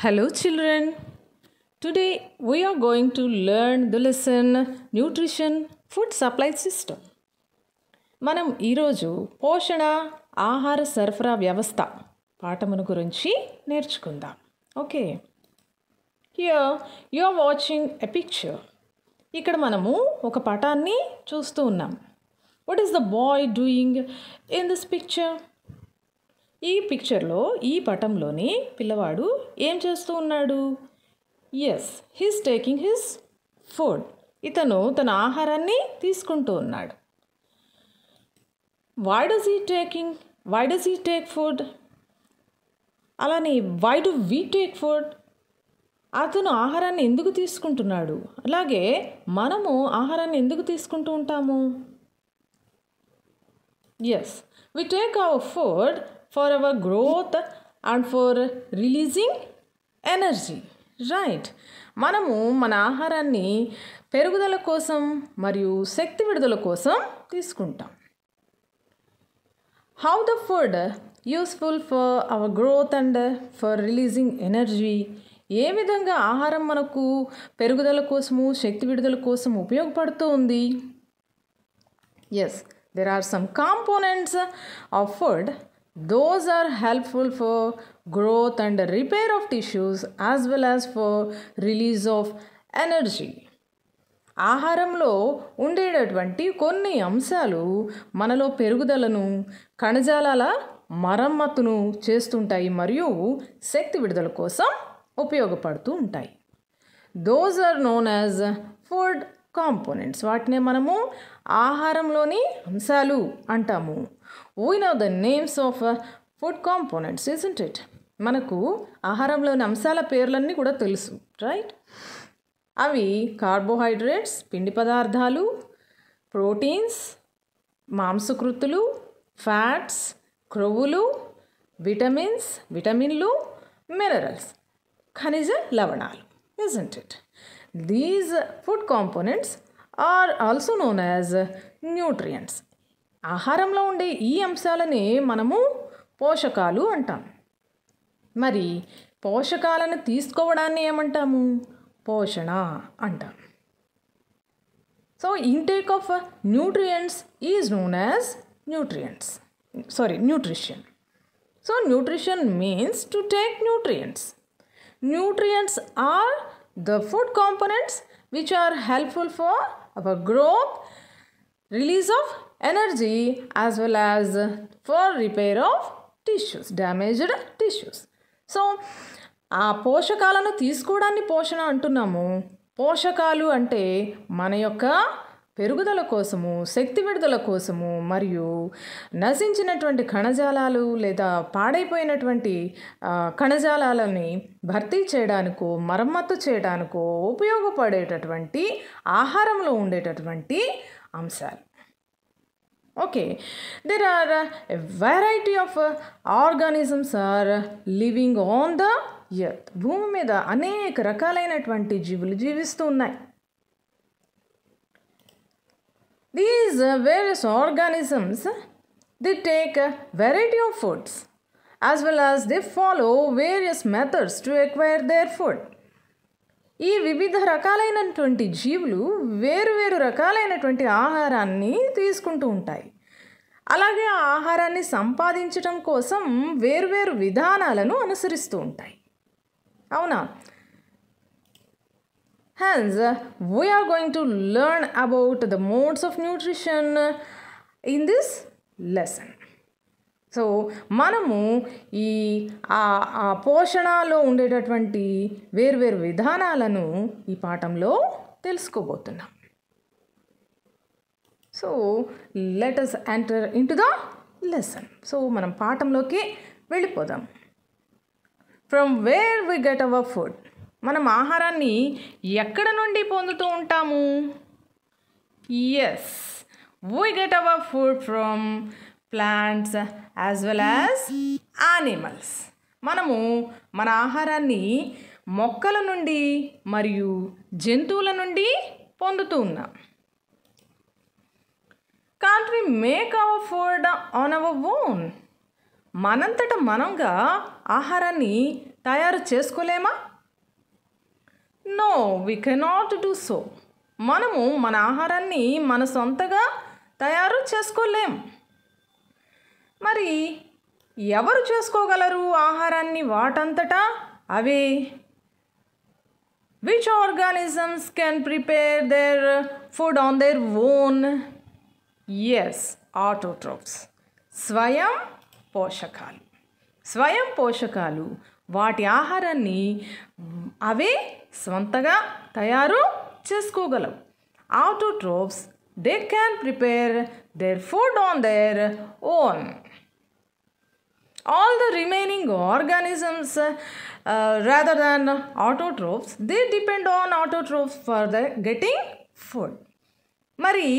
Hello, children. Today we are going to learn the lesson Nutrition Food Supply System. మనం ఈరోజు పోషణ ఆహార సరఫరా వ్యవస్థ పాఠమును గురించి నేర్చుకుందాం. Okay, here you are watching a picture. ఇక్కడ మనము ఒక పటాన్ని చూస్తూ ఉన్నాం. What is the boy doing in this picture? ఈ పిక్చర్లో ఈ పటంలోని పిల్లవాడు ఏం చేస్తూ ఉన్నాడు? Yes, he's taking his food. ఇతను తన ఆహారాన్ని తీసుకుంటూ ఉన్నాడు. Why does he take food? అలానే why do we take food? అతను ఆహారాన్ని ఎందుకు తీసుకుంటున్నాడు? అలాగే మనము ఆహారాన్ని ఎందుకు తీసుకుంటూ ఉంటాము? Yes, we take our food for our growth and for releasing energy, right? మనము మన ఆహారాన్ని పెరుగుదల కోసం మరియు శక్తి విడుదల కోసం తీసుకుంటాం. How the food useful for our growth and for releasing energy? ఏ విధంగా ఆహారం మనకు పెరుగుదల కోసము శక్తి విడుదల కోసం ఉపయోగపడుతూ ఉంది? Yes, there are some components of food. Those are helpful for growth and repair of tissues as well as for release of energy. ఆహారంలో ఉండేటటువంటి కొన్ని అంశాలు మనలో పెరుగుదలను, కణజాలాల మరమ్మతును చేస్తుంటాయి మరియు శక్తి విడుదల కోసం ఉపయోగపడుతూ ఉంటాయి. Those are known as food components. వాటినే మనము ఆహారంలోని అంశాలు అంటాము. We know the names of food components, isn't it? మనకు ఆహారంలోని అంశాల పేర్లన్నీ కూడా తెలుసు, రైట్? అవి కార్బోహైడ్రేట్స్, పిండి పదార్థాలు, ప్రోటీన్స్, మాంసకృతులు, ఫ్యాట్స్, క్రొవ్వులు, విటమిన్లు, మినరల్స్, ఖనిజ లవణాలు, isn't it? These food components are also known as nutrients. ఆహారంలో ఉండే ఈ అంశాలని మనము పోషకాలు అంటాం. మరి పోషకాలను తీసుకోవడాన్ని ఏమంటాము? పోషణ అంటాం. So intake of nutrients is known as nutrition. So nutrition means to take nutrients. Nutrients are the food components which are helpful for our growth, release of energy as well as for repair of tissues, damaged tissues. So ఆ పోషకాలను తీసుకోవడాన్ని పోషణ అంటున్నాము. పోషకాలు అంటే మన యొక్క పెరుగుదల కోసము, శక్తి విడుదల కోసము మరియు నశించినటువంటి కణజాలాలు లేదా పాడైపోయినటువంటి కణజాలాలని భర్తీ చేయడానికో, మరమ్మతు చేయడానికో ఉపయోగపడేటటువంటి ఆహారంలో ఉండేటటువంటి అంశాలు. Okay, there are a variety of organisms are living on the earth. భూమి మీద అనేక రకాలైనటువంటి జీవులు జీవిస్తూ ఉన్నాయి. These various organisms, they take a variety of foods as well as they follow various methods to acquire their food. ఈ వివిధ రకాలైనటువంటి జీవులు వేరు రకాలైనటువంటి ఆహారాన్ని తీసుకుంటూ ఉంటాయి. అలాగే ఆ ఆహారాన్ని సంపాదించడం కోసం వేరు విధానాలను అనుసరిస్తూ ఉంటాయి. అవునా? Hence, we are going to learn about the modes of nutrition in this lesson. So మనము ఈ పోషణలో ఉండేటటువంటి వేరు విధానాలను ఈ పాఠంలో తెలుసుకోబోతున్నాం. So let us enter into the lesson. So మనం పాఠంలోకి వెళ్ళిపోదాం. From where we get our food? మనం ఆహారాన్ని ఎక్కడ నుండి పొందుతూ ఉంటాము? Yes, we get our food from plants as well as animals. మనము మన ఆహారాన్ని మొక్కల నుండి మరియు జంతువుల నుండి పొందుతూ ఉన్నాం. Can't we make our food on our own? మనంతట మనంగా ఆహారాన్ని తయారు చేసుకోలేమా? No, we cannot do so. మనము మన ఆహారాన్ని మన సొంతగా తయారు చేసుకోలేం. మరి ఎవరు చేసుకోగలరు ఆహారాన్ని వాటంతటా అవే? Which organisms can prepare their food on their own? Yes, autotrophs. స్వయం పోషకాలు. స్వయం పోషకాలు వాటి ఆహారాన్ని అవే స్వంతగా తయారు చేసుకోగలవు. Autotrophs, they can prepare their food on their own. All the remaining organisms rather than autotrophs, they depend on autotrophs for the getting food. మరి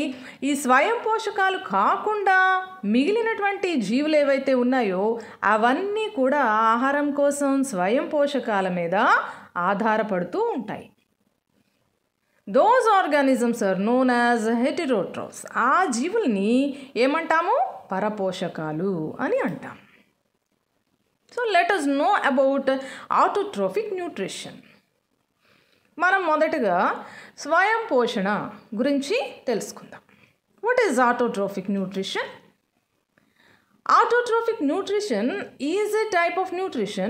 ఈ స్వయం పోషకాలు కాకుండా మిగిలినటువంటి జీవులు ఏవైతే ఉన్నాయో అవన్నీ కూడా ఆహారం కోసం స్వయం పోషకాల మీద ఆధారపడుతూ ఉంటాయి. Those organisms are known as heterotrophs. ఆ జీవుల్ని ఏమంటాము? పరపోషకాలు అని అంటాం. So let us know about autotrophic nutrition. మనం మొదటగా స్వయం పోషణ గురించి తెలుసుకుందాం. What is autotrophic nutrition? Autotrophic nutrition is a type of nutrition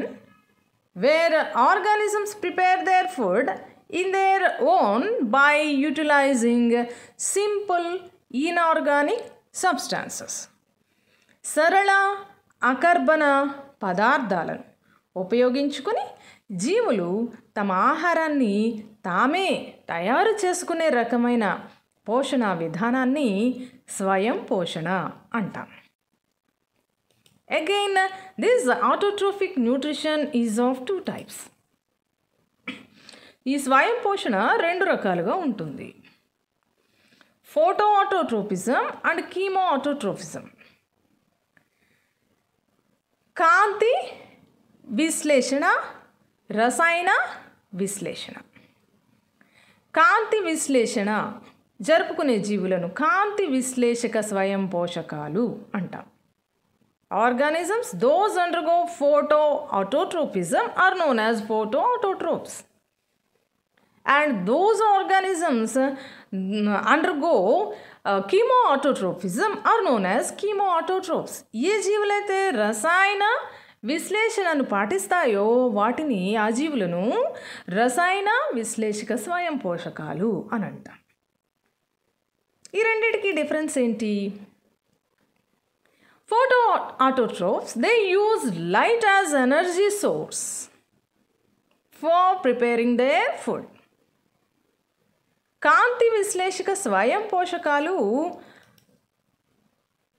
where organisms prepare their food in their own by utilizing simple inorganic substances. సరళ అకర్బన పదార్థాలను ఉపయోగించుకొని జీవులు తమ ఆహారాన్ని తామే తయారు చేసుకునే రకమైన పోషణ విధానాన్ని స్వయం పోషణ అంటాం. Again this autotrophic nutrition is of 2 types. ఈ స్వయం పోషణ 2 రకాలుగా ఉంటుంది. Photo autotrophism and chemo autotrophism. కాంతి విశ్లేషణ, రసాయన విశ్లేషణ. కాంతి విశ్లేషణ జరుపుకునే జీవులను కాంతి విశ్లేషక స్వయం పోషకాలు అంటాం. Organisms those undergo photo autotrophism are known as photo autotrophs. And those organisms undergo chemoautotropism are known as chemoautotrophs. ఏ జీవులైతే రసాయన విశ్లేషణను పాటిస్తాయో వాటిని ఆ జీవులను రసాయన విశ్లేషక స్వయం పోషకాలు అని అంటాం. ఈ రెండింటికి డిఫరెన్స్ ఏంటి? Photo autotrophs they use light as energy source for preparing their food. కాంతి విశ్లేషక స్వయం పోషకాలు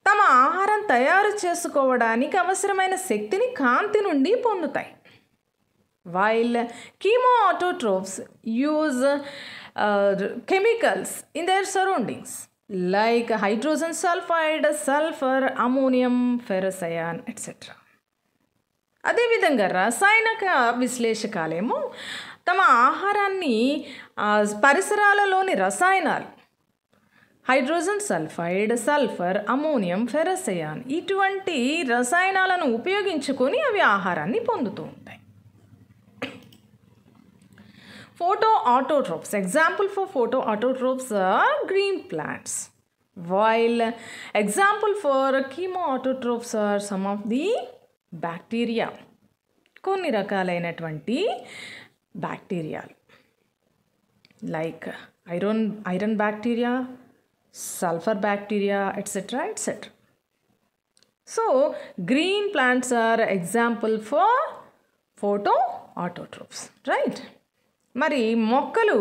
తమ ఆహారం తయారు చేసుకోవడానికి అవసరమైన శక్తిని కాంతి నుండి పొందుతాయి. While chemo autotrophs use chemicals in their surroundings like hydrogen sulphide, sulphur, ammonium, ferrous ion etcetera. అదేవిధంగా రసాయనిక విశ్లేషకాలేమో తమ ఆహారాన్ని పరిసరాలలోని రసాయనాలు hydrogen sulphide, sulphur, ammonium, ferrous ion ఇటువంటి రసాయనాలను ఉపయోగించుకొని అవి ఆహారాన్ని పొందుతూ ఉంటాయి. Photo autotrophs. Example for photo autotrophs are green plants, while example for chemo autotrophs are some of the bacteria. కొన్ని రకాలైనటువంటి బ్యాక్టీరియాలు like iron bacteria, sulphur bacteria etcetera etcetera. So green plants are example for photo autotrophs, right? మరి మొక్కలు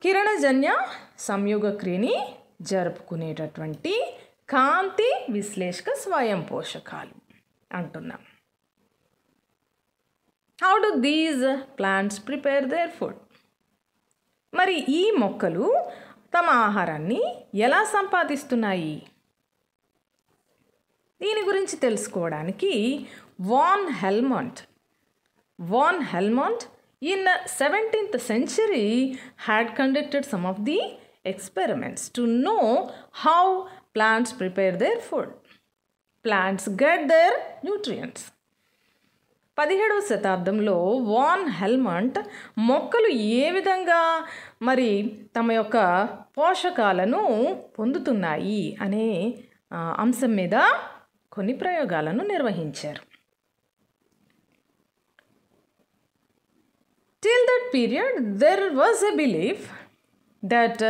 కిరణజన్య సంయోగ క్రియని జరుపుకునేటటువంటి కాంతి విశ్లేషక స్వయం పోషకాలు అంటున్నాం. How do these plants prepare their food? మరి ఈ మొక్కలు తమ ఆహారాన్ని ఎలా సంపాదిస్తున్నాయి? దీని గురించి తెలుసుకోవడానికి van హెల్మంట్ in 17th century had conducted some of the experiments to know how plants prepare their food. Plants get their nutrients. 17వ శతాబ్దంలో వాన్ హెల్మంట్ మొక్కలు ఏ విధంగా మరి తమ యొక్క పోషకాలను పొందుతున్నాయి అనే అంశం మీద కొన్ని ప్రయోగాలను నిర్వహించారు. Till that period, there was a belief that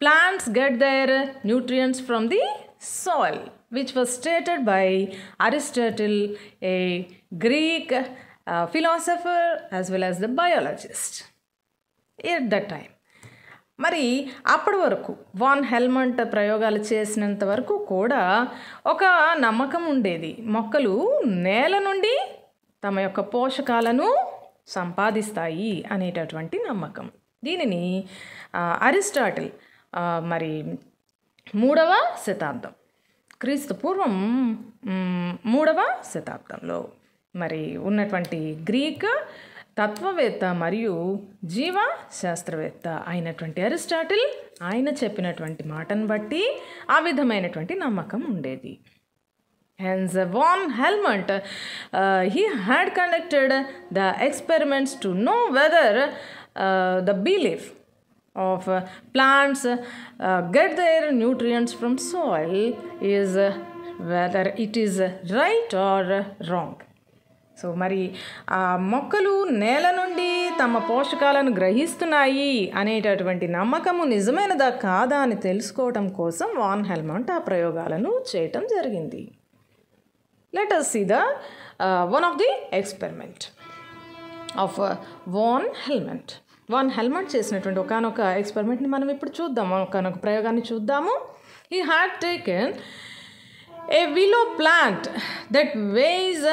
plants get their nutrients from the soil, which was stated by Aristotle, a Greek philosopher as well as the biologist at that time. మరి అప్పటి వరకు van హెల్మంట్ ప్రయోగాలు చేసినంత వరకు కూడా ఒక నమ్మకం ఉండేది, మొక్కలు నేల నుండి తమ యొక్క పోషకాలను సంపాదిస్తాయి అనేటటువంటి నమ్మకం. దీనిని అరిస్టాటిల్ మరి 3వ శతాబ్దం, క్రీస్తు పూర్వం 3వ శతాబ్దంలో మరి ఉన్నటువంటి గ్రీక్ తత్వవేత్త మరియు జీవ శాస్త్రవేత్త అయినటువంటి అరిస్టాటిల్ ఆయన చెప్పినటువంటి మాటను బట్టి ఆ విధమైనటువంటి నమ్మకం ఉండేది. Hence, von Helmont, he had conducted the experiments to know whether the belief of plants get their nutrients from soil is whether it is right or wrong. So మరి ఆ మొక్కలు నేల నుండి తమ పోషకాలను గ్రహిస్తున్నాయి అనేటటువంటి నమ్మకము నిజమైనదా కాదా అని తెలుసుకోవటం కోసం వాన్ హెల్మంట్ ఆ ప్రయోగాలను చేయటం జరిగింది. Let us see the one of the experiment of von Helmont. Von Helmont చేసినటువంటి ఒకనొక ఎక్స్పెరిమెంట్ని మనం ఇప్పుడు చూద్దాము, ఒకనొక ప్రయోగాన్ని చూద్దాము. He had taken a willow plant that weighs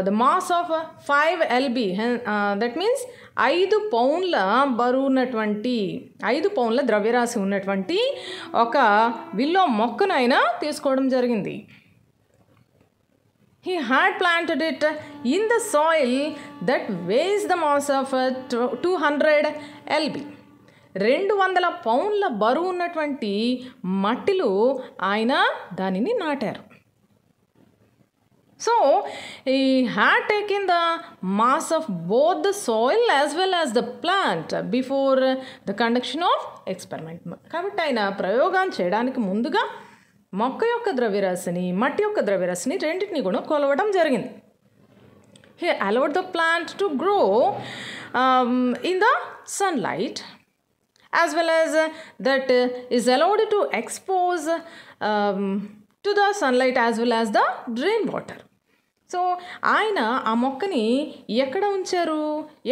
the mass of 5 lb. That means 5 పౌండ్ల బరువు ఉన్నటువంటి 5 పౌండ్ల ద్రవ్యరాశి ఉన్నటువంటి ఒక విల్లో మొక్కనైనా తీసుకోవడం జరిగింది. He had planted it in the soil that weighs the mass of 200 lb. 200 పౌండ్ల బరువు ఉన్నటువంటి మట్టిలో ఆయన దానిని నాటారు. So, he had taken the mass of both the soil as well as the plant before the conduction of experiment. కాబట్టి ఆయన ప్రయోగం చేయడానికి ముందుగా మొక్క యొక్క ద్రవ్యరాశిని మట్టి యొక్క ద్రవ్యరాశిని రెండింటిని కూడా కొలవడం జరిగింది. He allowed the plant to grow in the sunlight as well as that is allowed to expose to the sunlight as well as the drain water. So ఆయన ఆ మొక్కని ఎక్కడ ఉంచారు,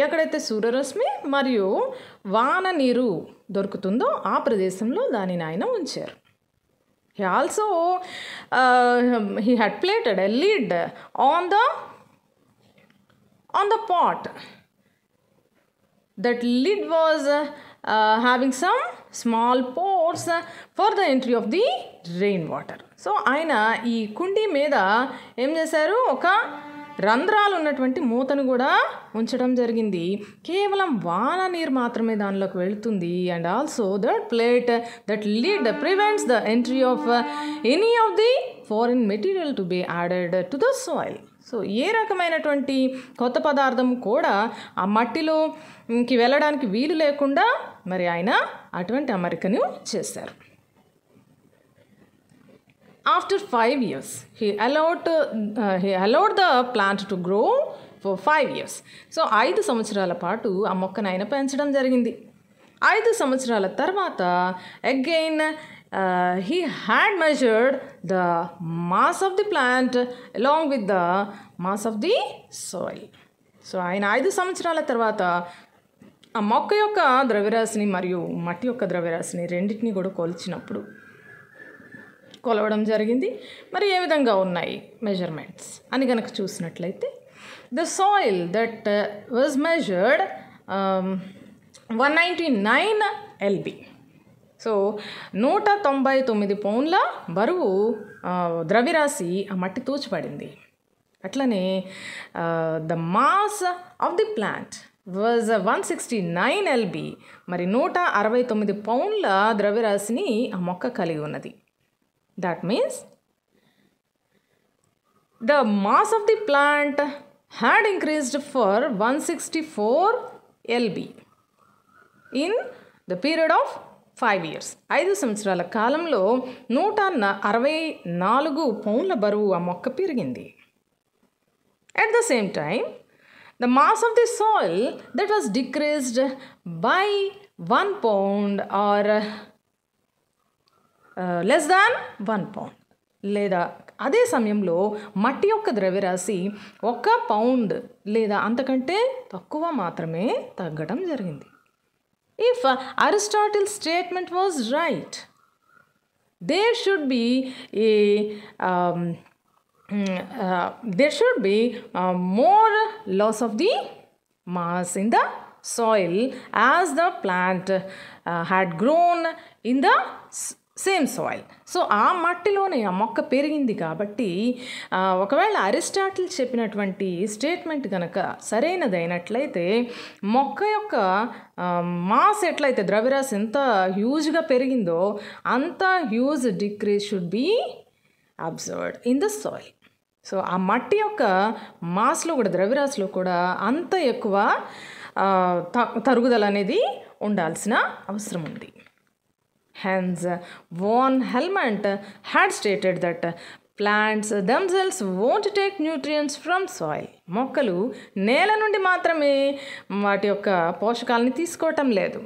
ఎక్కడైతే సూర్యరశ్మి మరియు వాన నీరు దొరుకుతుందో ఆ ప్రదేశంలో దానిని ఆయన ఉంచారు. He also he had plated a lid on the pot. That lid was having some small pores for the entry of the rainwater. So ఆయన ఈ కుండీ మీద ఏం చేశారు, ఒక రంధ్రాలు ఉన్నటువంటి మూతను కూడా ఉంచడం జరిగింది. కేవలం వాన నీరు మాత్రమే దానిలోకి వెళుతుంది. And also that lid prevents the entry of any of the foreign material to be added to the soil. So ఏ రకమైనటువంటి కొత్త పదార్థం కూడా ఆ మట్టిలోకి వెళ్ళడానికి వీలు లేకుండా మరి ఆయన అటువంటి అమరికను చేశారు. After 5 years, he allowed the plant to grow for 5 years. So 5 సంవత్సరాల పాటు ఆ మొక్కను ఆయన పెంచడం జరిగింది. 5 సంవత్సరాల తర్వాత again he had measured the mass of the plant along with the mass of the soil. So ఆయన 5 సంవత్సరాల తర్వాత ఆ మొక్క యొక్క ద్రవ్యరాశిని మరియు మట్టి యొక్క ద్రవ్యరాశిని రెండింటిని కూడా కొలవడం జరిగింది. మరి ఏ విధంగా ఉన్నాయి మెజర్మెంట్స్ అని కనుక చూసినట్లయితే, the soil that was measured 199 lb. So 199 పౌండ్ల బరువు ద్రవ్యరాశి ఆ మట్టి తూచిపడింది. అట్లనే the mass of the plant was 169 lb. మరి 169 పౌండ్ల ద్రవ్యరాశిని ఆ మొక్క కలిగి ఉన్నది. That means the mass of the plant had increased for 164 lb in the period of 5 years. 5 సంవత్సరాల కాలంలో 164 పౌండ్ల బరువు ఆ మొక్క పెరిగింది. At the same time, the mass of the soil that was decreased by 1 pound or less than 1 pound. లేదా అదే సమయంలో మట్టి యొక్క ద్రవ్యరాశి 1 పౌండ్ లేదా అంతకంటే తక్కువ మాత్రమే తగ్గడం జరిగింది. If Aristotle's statement was right, there should be more loss of the mass in the soil as the plant had grown in the same soil. So ఆ మట్టిలోనే ఆ మొక్క పెరిగింది కాబట్టి ఒకవేళ అరిస్టాటిల్ చెప్పినటువంటి స్టేట్మెంట్ కనుక సరైనదైనట్లయితే మొక్క యొక్క మాస్ ఎట్లయితే ద్రవ్యరాశి ఎంత హ్యూజ్గా పెరిగిందో అంత huge decrease should be observed in the soil. So ఆ మట్టి యొక్క మాస్లో కూడా ద్రవ్యరాశిలో కూడా అంత ఎక్కువ తరుగుదల అనేది ఉండాల్సిన అవసరం ఉంది. Hence, von Helmont had stated that plants themselves won't take nutrients from soil. మొక్కలు నేల నుండి మాత్రమే వాటి యొక్క పోషకాలని తీసుకోవటం లేదు.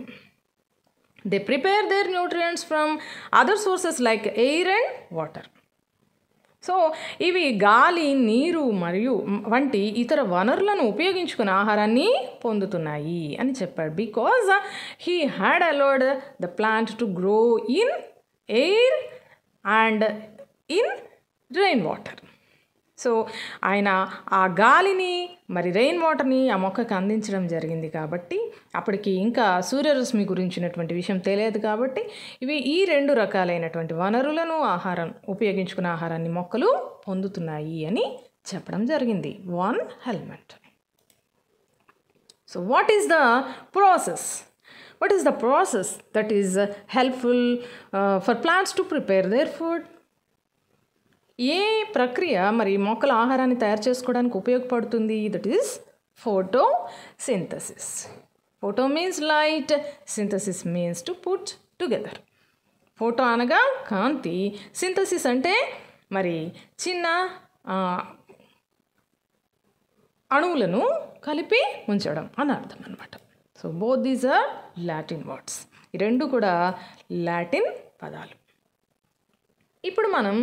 They prepare their nutrients from other sources like air and water. So ఇవి గాలి, నీరు మరియు వంటి ఇతర వనరులను ఉపయోగించుకుని ఆహారాన్ని పొందుతున్నాయి అని చెప్పాడు. Because he had allowed the plant to grow in air and in rain water. So ఆయన ఆ గాలిని మరి రెయిన్ వాటర్ని ఆ మొక్కకు అందించడం జరిగింది కాబట్టి అప్పటికి ఇంకా సూర్యరశ్మి గురించినటువంటి విషయం తెలియదు కాబట్టి ఈ 2 రకాలైనటువంటి వనరులను ఉపయోగించుకున్న ఆహారాన్ని మొక్కలు పొందుతున్నాయి అని చెప్పడం జరిగింది von Helmont. So what is the process? What is the process that is helpful for plants to prepare their food? ఏ ప్రక్రియ మరి మొక్కల ఆహారాన్ని తయారు చేసుకోవడానికి ఉపయోగపడుతుంది? That is photosynthesis. Photo means light, synthesis means to put together. Photo అనగా కాంతి, synthesis అంటే మరి చిన్న అణువులను కలిపి ఉంచడం అని అర్థం అన్నమాట. So both these are Latin words. ఈ 2 కూడా లాటిన్ పదాలు. ఇప్పుడు మనం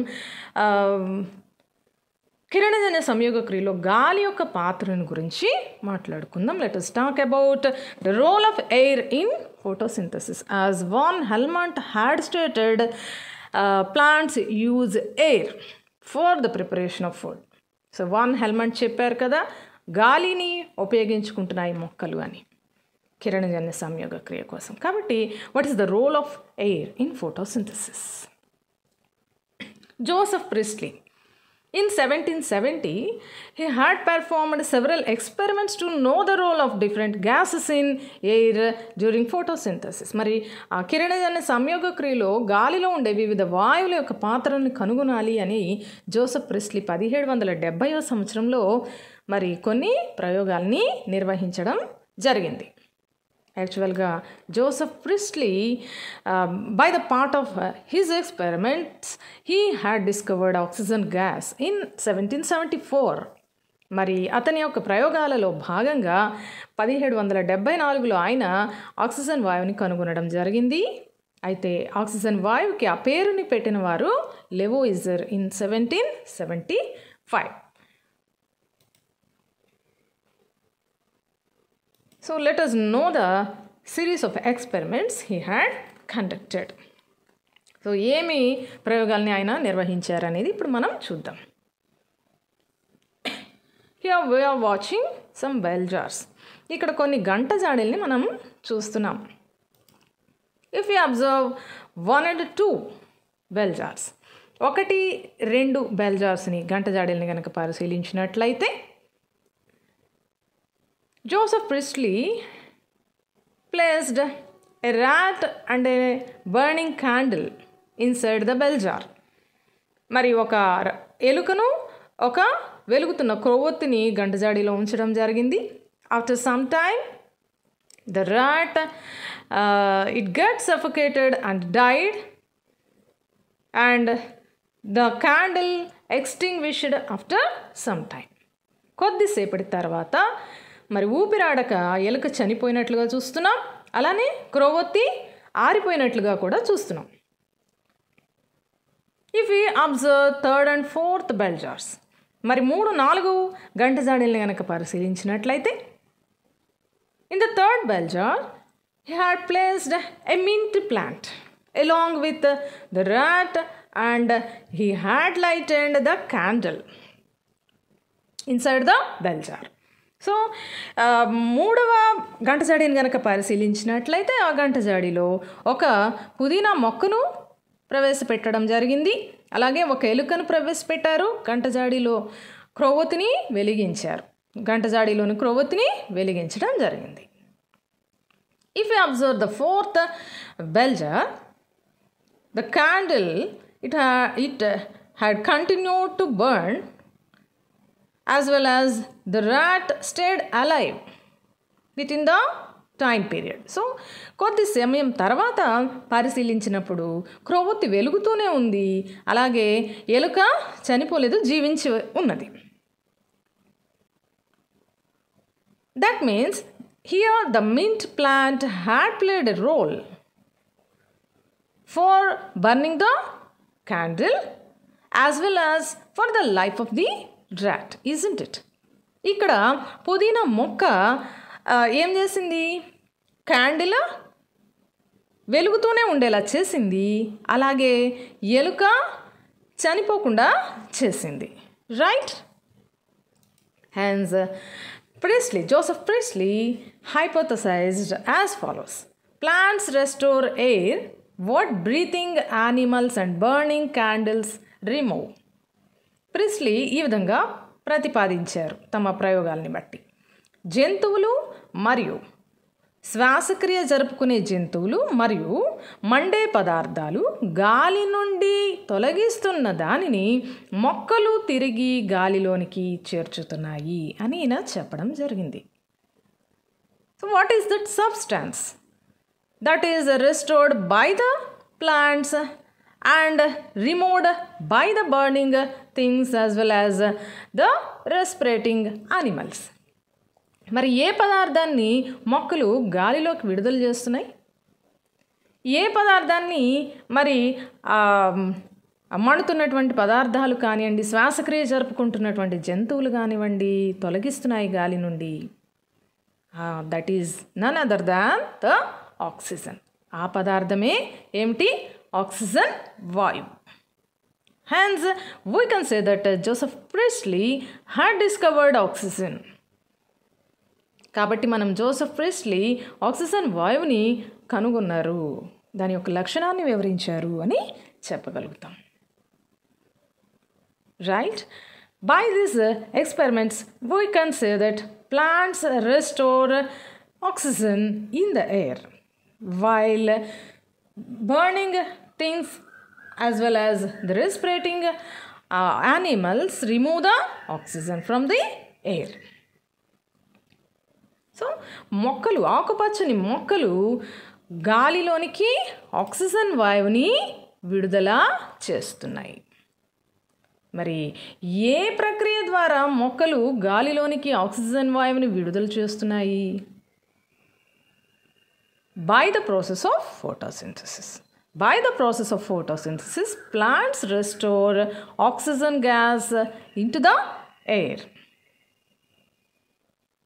కిరణజన్య సంయోగ క్రియలో గాలి యొక్క పాత్రను గురించి మాట్లాడుకుందాం. Let us talk about the role of air in photosynthesis. As von Helmont had stated, plants use air for the preparation of food. So von Helmont చెప్పారు కదా, గాలిని ఉపయోగించుకుంటున్నాయి మొక్కలు అని కిరణజన్య సంయోగ క్రియ కోసం. కాబట్టి what is the role of air in photosynthesis? Joseph Priestley, in 1770, he had performed several experiments to know the role of different gases in air during photosynthesis. మరి ఆ కిరణజన్య సంయోగ క్రియలో గాలిలో ఉండే వివిధ వాయువుల యొక్క పాత్రను కనుగొనాలి అని జోసెఫ్ ప్రిస్లీ 1770వ సంవత్సరంలో మరి కొన్ని ప్రయోగాల్ని నిర్వహించడం జరిగింది. యాక్చువల్గా Joseph Priestley by the part of his experiments he had discovered oxygen gas in 1774. మరి అతని యొక్క ప్రయోగాలలో భాగంగా 1774లో ఆయన ఆక్సిజన్ వాయువుని కనుగొనడం జరిగింది. అయితే ఆక్సిజన్ వాయువుకి ఆ పేరుని పెట్టిన వారు Lavoisier in 1775. So let us know the series of experiments he had conducted. So ఏమి ప్రయోగాల్ని ఆయన నిర్వహించారనేది ఇప్పుడు మనం చూద్దాం. Here we are watching some bell jars. ఇక్కడ కొన్ని గంట జాడీల్ని మనం చూస్తున్నాం. If we observe 1 and 2 bell jars, 1, 2 bell jarsని గంట జాడీల్ని కనుక పరిశీలించినట్లయితే Joseph Priestley placed a rat and a burning candle inside the bell jar. మరి ఒక ఎలుకను ఒక వెలుగుతున్న క్రొవ్వొత్తిని గంటజాడిలో ఉంచడం జరిగింది. After some time the rat it gets suffocated and died, and the candle extinguished after some time. కొద్దిసేపటి తర్వాత మరి ఊపిరాడక ఎలుక చనిపోయినట్లుగా చూస్తున్నాం, అలానే క్రొవ్వొత్తి ఆరిపోయినట్లుగా కూడా చూస్తున్నాం. If we observe third and fourth bell jars, మరి 3-4 గంటజాడీలను కనుక పరిశీలించినట్లయితే, in the third bell jar, he had placed a mint plant along with the rat, and he had lighted the candle inside the bell jar. So 3వ గంటజాడీని కనుక పరిశీలించినట్లయితే ఆ గంటజాడీలో ఒక పుదీనా మొక్కను ప్రవేశపెట్టడం జరిగింది, అలాగే ఒక ఎలుకను ప్రవేశపెట్టారు, గంటజాడీలో క్రొవ్వొత్తిని వెలిగించారు, గంటజాడీలోని క్రొవ్వొత్తిని వెలిగించడం జరిగింది. If you observe the fourth bell jar, the candle it had continued to burn as well as the rat stayed alive within the time period. So కొద్ది సమయం తర్వాత పరిశీలించినప్పుడు క్రొవ్వొత్తి వెలుగుతూనే ఉంది, అలాగే ఎలుక చనిపోలేదు, జీవించి ఉన్నది. That means here the mint plant had played a role for burning the candle as well as for the life of the rat, isn't it? ఇక్కడ పుదీనా మొక్క ఏం చేసింది? క్యాండిల్ వెలుగుతూనే ఉండేలా చేసింది, అలాగే ఎలుక చనిపోకుండా చేసింది, right? Hence Joseph Priestley hypothesized as follows: plants restore air what breathing animals and burning candles remove. Priestley ఈ విధంగా ప్రతిపాదించారు తమ ప్రయోగాల్ని బట్టి. జంతువులు మరియు శ్వాసక్రియ జరుపుకునే జంతువులు మరియు మండే పదార్థాలు గాలి నుండి తొలగిస్తున్న దానిని మొక్కలు తిరిగి గాలిలోనికి చేర్చుతున్నాయి అని ఈయన చెప్పడం జరిగింది. So what is that substance that is restored by the plants and removed by the burning things as well as the respirating animals. మరి ఏ పదార్థాన్ని మొక్కలు గాలిలోకి విడుదల చేస్తున్నాయి, ఏ పదార్థాన్ని మరి మండుతున్నటువంటి పదార్థాలు కానివ్వండి, శ్వాసక్రియ జరుపుకుంటున్నటువంటి జంతువులు కానివ్వండి తొలగిస్తున్నాయి గాలి నుండి? That is none other than the oxygen. ఆ పదార్థమే ఏమిటి? ఆక్సిజన్ వాయువు. Hence, we can say that Joseph Priestley had discovered oxygen. కాబట్టి మనం జోసెఫ్ ప్రిస్లీ ఆక్సిజన్ వాయువుని కనుగొన్నారు, దాని యొక్క లక్షణాన్ని వివరించారు అని చెప్పగలుగుతాం, right? By this experiments we can say that plants restore oxygen in the air while burning things as well as the respirating animals remove the oxygen from the air. So మొక్కలు, ఆకుపచ్చని మొక్కలు గాలిలోనికి ఆక్సిజన్ వాయువుని విడుదల చేస్తున్నాయి. మరి ఏ ప్రక్రియ ద్వారా మొక్కలు గాలిలోనికి ఆక్సిజన్ వాయువుని విడుదల చేస్తున్నాయి? By the process of photosynthesis. By the process of photosynthesis, plants restore oxygen gas into the air.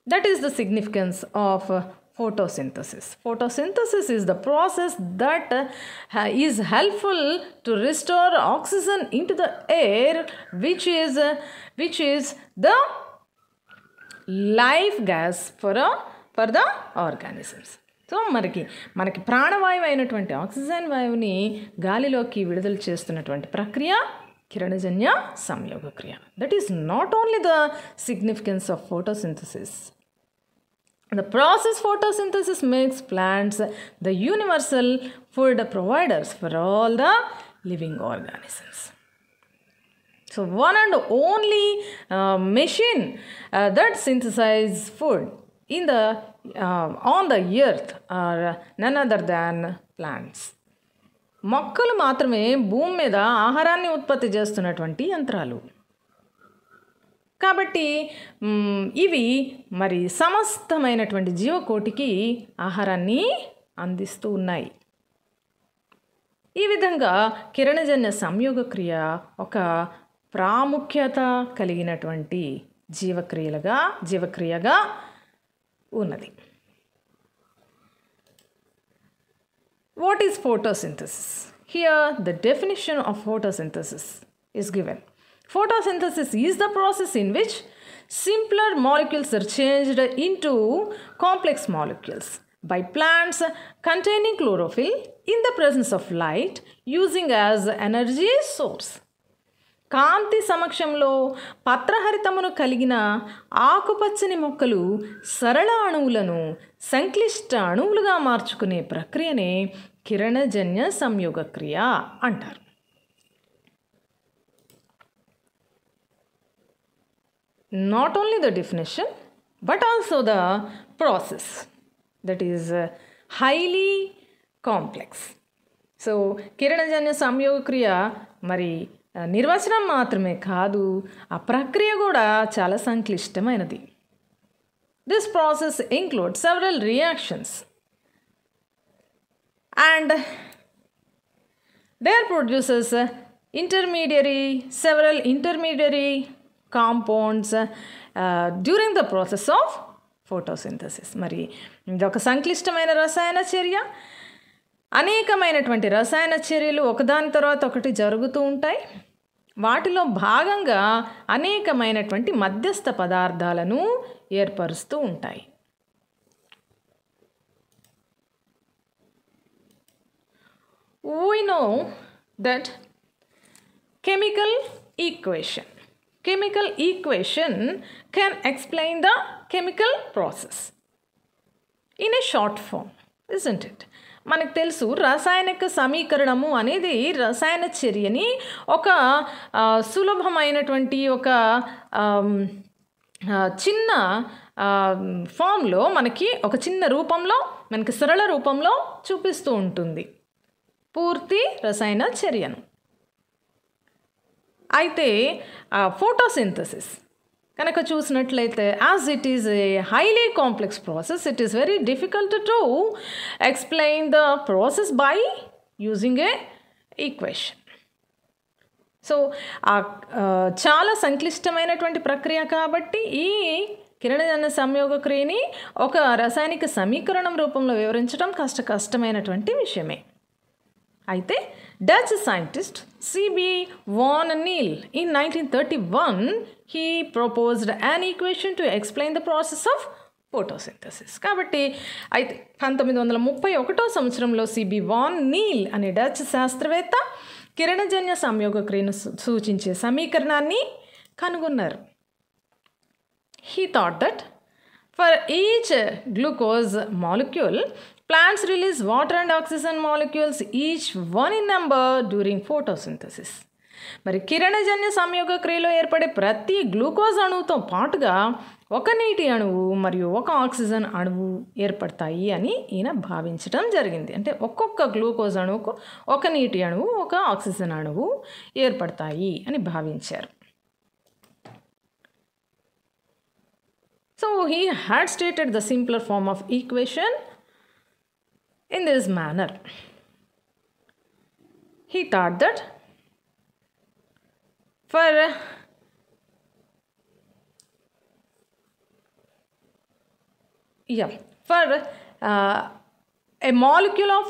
That is the significance of photosynthesis. Photosynthesis is the process that is helpful to restore oxygen into the air, which is the life gas for the organisms. So మనకి ప్రాణవాయువు అయినటువంటి oxygen వాయువుని గాలిలోకి విడుదల చేస్తున్నటువంటి ప్రక్రియ కిరణజన్య సంయోగ క్రియ. That is not only the significance of photosynthesis. The process photosynthesis makes plants the universal food providers for all the living organisms. So one and only machine that synthesize food in the on the earth are none other than plants. మొక్కలు మాత్రమే భూమి మీద ఆహారాన్ని ఉత్పత్తి చేస్తున్నటువంటి యంత్రాలు. కాబట్టి ఇవి మరి సమస్తమైనటువంటి జీవకోటికి ఆహారాన్ని అందిస్తూ ఉన్నాయి. ఈ విధంగా కిరణజన్య సంయోగక్రియ ఒక ప్రాముఖ్యత కలిగినటువంటి జీవక్రియగా ఉన్నది. What is photosynthesis? Here the definition of photosynthesis is given. Photosynthesis is the process in which simpler molecules are changed into complex molecules by plants containing chlorophyll in the presence of light using as energy source. కాంతి సమక్షంలో పత్రహరితమును కలిగిన ఆకుపచ్చని మొక్కలు సరళ అణువులను సంక్లిష్ట అణువులుగా మార్చుకునే ప్రక్రియనే కిరణజన్య సంయోగక్రియ అంటారు. Not only the definition but also the process that is highly complex. So కిరణజన్య సంయోగక్రియ మరి నిర్వచనం మాత్రమే కాదు, ఆ ప్రక్రియ కూడా చాలా సంక్లిష్టమైనది. This process includes several reactions and there produces several intermediary compounds during the process of photosynthesis. మరి ఇది ఒక సంక్లిష్టమైన రసాయన చర్య. అనేకమైనటువంటి రసాయన చర్యలు ఒకదాని తర్వాత ఒకటి జరుగుతూ ఉంటాయి. వాటిలో భాగంగా అనేకమైనటువంటి మధ్యస్థ పదార్థాలను ఏర్పరుస్తూ ఉంటాయి. We know that chemical equation can explain the chemical process in a short form, isn't it? మనకు తెలుసు రసాయనిక సమీకరణము అనేది రసాయన చర్యని ఒక సులభమైనటువంటి ఒక చిన్న ఫామ్లో మనకి ఒక చిన్న రూపంలో మనకి సరళ రూపంలో చూపిస్తూ ఉంటుంది పూర్తి రసాయన చర్యను. అయితే ఫోటోసింథసిస్ కనుక చూసినట్లయితే as it is a highly complex process, it is very difficult to explain the process by using a equation. So చాలా సంక్లిష్టమైనటువంటి ప్రక్రియ కాబట్టి ఈ కిరణజన్య సంయోగక్రియని ఒక రసాయనిక సమీకరణం రూపంలో వివరించడం కష్టమైనటువంటి విషయమే. అయితే Dutch scientist C.B. von Neil in 1931 he proposed an equation to explain the process of photosynthesis. కాబట్టి అయితే 1931 సంవత్సరంలో C.B. von Neil అనే డచ్ శాస్త్రవేత్త కిరణజన్య సంయోగక్రియను సూచించే సమీకరణాన్ని కనుగొన్నారు. He thought that for each glucose molecule, plants release water and oxygen molecules, each one in number during photosynthesis. మరి కిరణజన్య సంయోగక్రియలో ఏర్పడే ప్రతి గ్లూకోజ్ అణువుతో పాటుగా ఒక నీటి అణువు మరియు ఒక ఆక్సిజన్ అణువు ఏర్పడతాయి అని ఈయన భావించడం జరిగింది. అంటే ఒక్కొక్క గ్లూకోజ్ అణువుకు ఒక నీటి అణువు ఒక ఆక్సిజన్ అణువు ఏర్పడతాయి అని భావించారు. So he had stated the simpler form of equation in this manner. He thought that for a molecule of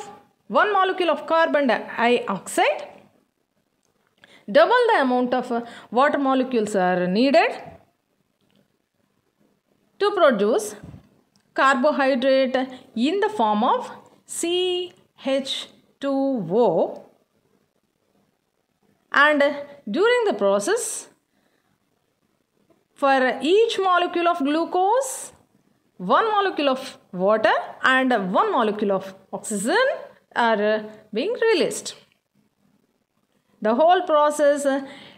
one molecule of carbon dioxide, double the amount of water molecules are needed to produce carbohydrate in the form of CH2O, and during the process for each molecule of glucose, one molecule of water and one molecule of oxygen are being released. The whole process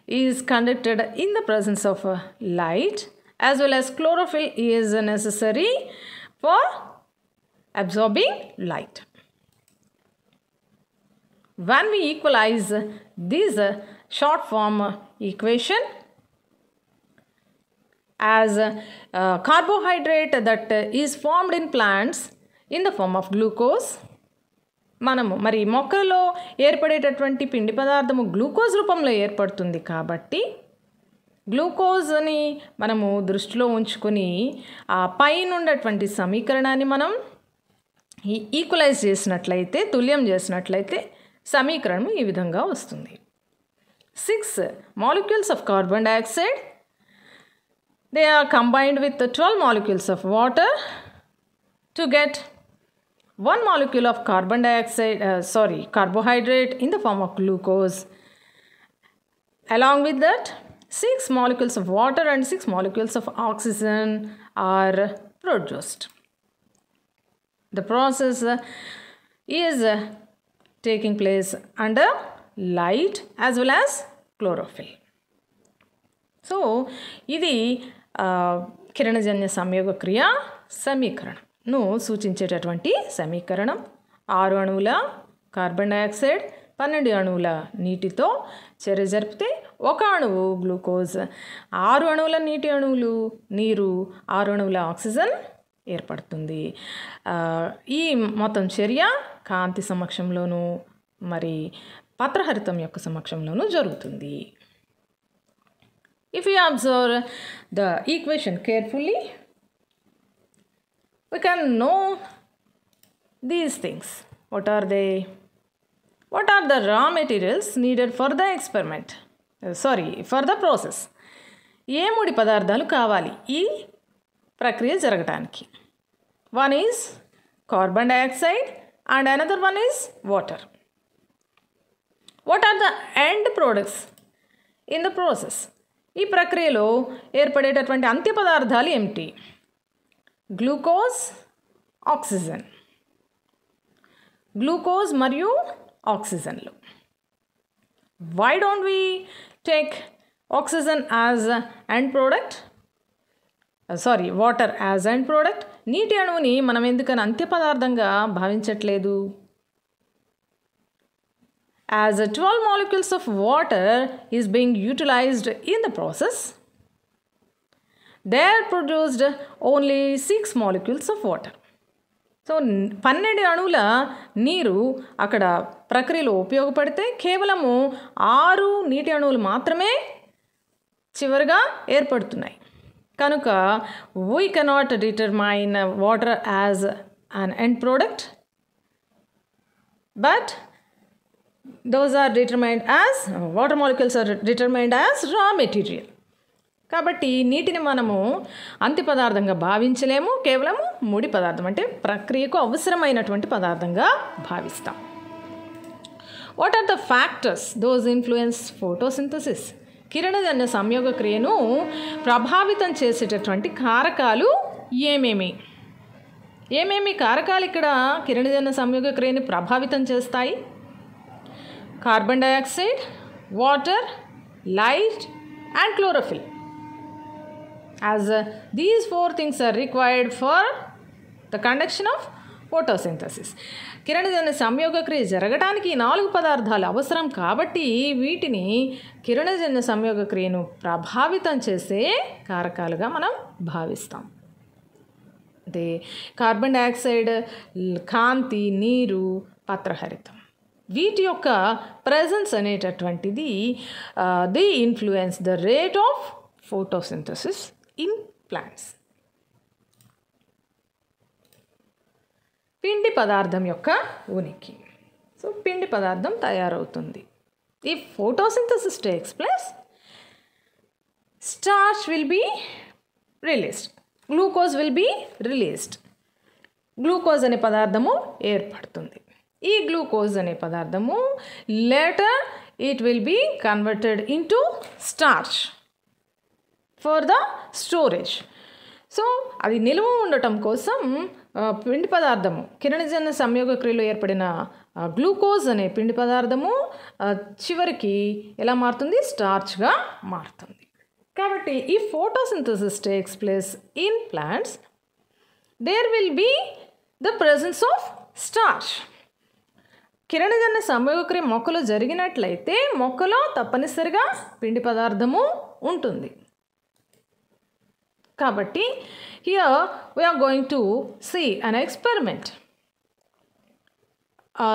is conducted in the presence of light, as well as chlorophyll is necessary for absorbing light. When we equalize this short form equation as carbohydrate that is formed in plants in the form of glucose, మనము మరి మొక్కలలో ఏర్పడేటటువంటి పిండి పదార్థము glucose రూపంలో ఏర్పడుతుంది కాబట్టి గ్లూకోజ్ని మనము దృష్టిలో ఉంచుకొని ఆ పైన ఉన్నటువంటి సమీకరణాన్ని మనం ఈక్వలైజ్ చేసినట్లయితే, తుల్యం చేసినట్లయితే సమీకరణం ఈ విధంగా వస్తుంది. 6 molecules of carbon dioxide, they are combined with 12 molecules of water to get 1 molecule of carbohydrate in the form of glucose. Along with that, 6 molecules of water and 6 molecules of oxygen are produced. The process is taking place under light as well as chlorophyll. So, ఇది కిరణజన్య సంయోగ క్రియ సమీకరణను సూచించేటటువంటి సమీకరణం. 6 అణువుల carbon dioxide 12 అణువుల నీటితో చర్య జరిపితే 1 అణువు గ్లూకోజ్, 6 అణువుల నీటి అణువులు నీరు, 6 అణువుల ఆక్సిజన్ ఏర్పడుతుంది. ఈ మొత్తం చర్య కాంతి సమక్షంలోనూ మరి పత్రహరితం యొక్క సమక్షంలోనూ జరుగుతుంది. If we observe the equation carefully, we can know these things. What are they? What are the raw materials needed for the experiment? For the process. ఏ 3 పదార్థాలు కావాలి ఈ ప్రక్రియ జరగడానికి? One is carbon dioxide and another one is water. What are the end products in the process? ఈ ప్రక్రియలో ఏర్పడేటటువంటి అంత్య పదార్థాలు ఏమిటి? Glucose, oxygen. గ్లూకోజ్ మరియు ఆక్సిజన్లు. Why don't we take oxygen as end product? Water as end product. నీటి అణువుని మనం ఎందుకని అంత్య పదార్థంగా భావించట్లేదు? As 12 molecules of water is being utilized in the process, they are produced only 6 molecules of water. So 12 అణువుల నీరు అక్కడ ప్రక్రియలో ఉపయోగపడితే కేవలము 6 నీటి అణువులు మాత్రమే చివరిగా ఏర్పడుతున్నాయి. కనుక we cannot determine water as an end product, but those are determined as water molecules are determined as raw material. కాబట్టి నీటిని మనము అంత్య పదార్థంగా భావించలేము, కేవలము ముడి పదార్థం అంటే ప్రక్రియకు అవసరమైనటువంటి పదార్థంగా భావిస్తాం. What are the factors those influence photosynthesis? కిరణజన్య సంయోగ క్రియను ప్రభావితం చేసేటటువంటి కారకాలు ఏమేమి కారకాలు ఇక్కడ కిరణజన్య సంయోగ క్రియని ప్రభావితం చేస్తాయి? Carbon dioxide, water, light and chlorophyll. As these 4 things are required for the conduction of photosynthesis. కిరణజన్య సంయోగ క్రియ జరగడానికి 4 పదార్థాలు అవసరం కాబట్టి వీటిని కిరణజన్య సంయోగ క్రియను ప్రభావితం చేసే కారకాలుగా మనం భావిస్తాం. అదే కార్బన్ డయాక్సైడ్, కాంతి, నీరు, పత్రహరితం వీటి యొక్క ప్రెజెన్స్ అనేటటువంటిది the influence the rate of photosynthesis in plants. పిండి పదార్థం యొక్క ఉనికి. సో పిండి పదార్థం తయారవుతుంది. ఈ photosynthesis takes place, starch will be released, glucose will be released. Glucose అనే పదార్థము ఏర్పడుతుంది. ఈ గ్లూకోజ్ అనే పదార్థము later it will be converted into starch for the storage. So అది నిల్వ ఉండటం కోసం పిండి పదార్థము కిరణజన్య సంయోగ క్రియలో ఏర్పడిన గ్లూకోజ్ అనే పిండి పదార్థము చివరికి ఎలా మారుతుంది? స్టార్చ్గా మారుతుంది. కాబట్టి ఈ photosynthesis takes place in plants, there will be the presence of starch. కిరణజన్య సంయోగక్రియ మొక్కలో జరిగినట్లయితే మొక్కలో తప్పనిసరిగా పిండి పదార్థము ఉంటుంది. కాబట్టి here we are going to see an experiment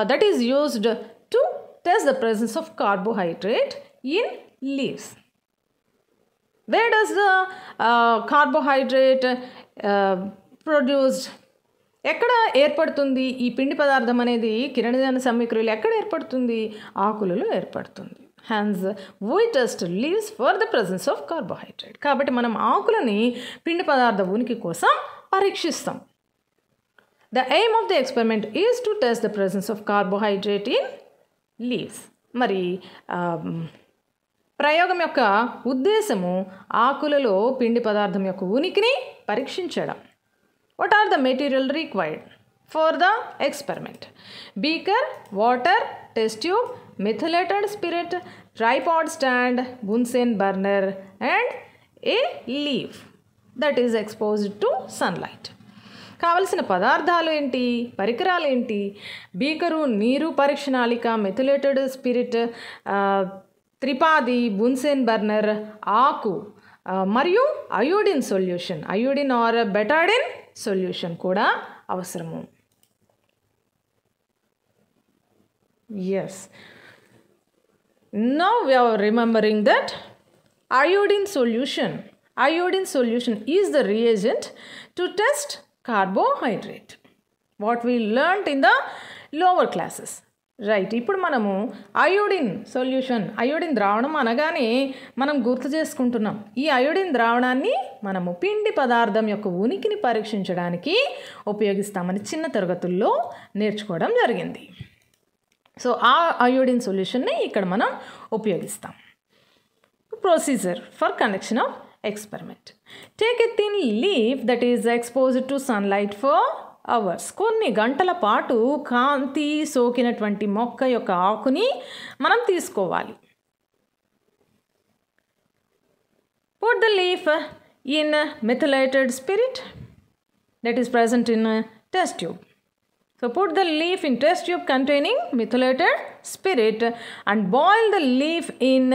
that is used to test the presence of carbohydrate in leaves. Where does the carbohydrate produced? ఎక్కడ ఏర్పడుతుంది ఈ పిండి పదార్థం అనేది? కిరణజన్య సంయోగక్రియలు ఎక్కడ ఏర్పడుతుంది? ఆకులలో ఏర్పడుతుంది. Hence we test leaves for the presence of carbohydrate. కాబట్టి మనం ఆకులని పిండి పదార్థ ఉనికి కోసం పరీక్షిస్తాం. The aim of the experiment is to test the presence of carbohydrate in leaves. మరి ప్రయోగం యొక్క ఉద్దేశము ఆకులలో పిండి పదార్థం యొక్క ఉనికిని పరీక్షించడం. What are the material required for the experiment? Beaker, water, test tube, methylated spirit, tripod stand, Bunsen burner and a leaf that is exposed to sunlight. కావలసిన పదార్థాలు ఏంటి? పరికరాలు ఏంటి? బీకరు, నీరు పరీక్షణాళిక, మెథిలేటెడ్ స్పిరిట్, త్రిపాది, బున్సెన్ బర్నర్, ఆకు మరియు iodine solution, iodine or Betadine solution కూడా అవసరము. Yes, now we are remembering that iodine solution is the reagent to test carbohydrate, what we learnt in the lower classes. Right, ఇప్పుడు మనము iodine solution, iodine ద్రావణం అనగానే మనం గుర్తు చేసుకుంటున్నాం. ఈ అయోడిన్ ద్రావణాన్ని మనము పిండి పదార్థం యొక్క ఉనికిని పరీక్షించడానికి ఉపయోగిస్తామని చిన్న తరగతుల్లో నేర్చుకోవడం జరిగింది. సో ఆ అయోడిన్ సొల్యూషన్ని ఇక్కడ మనం ఉపయోగిస్తాం. Procedure for conduction of experiment. Take a thin leaf that is exposed to sunlight for hours. కొన్ని గంటల పాటు కాంతి సోకినటువంటి మొక్క యొక్క ఆకుని మనం తీసుకోవాలి. Put the leaf in methylated spirit that is present in a test tube. So put the leaf in test tube containing methylated spirit and boil the leaf in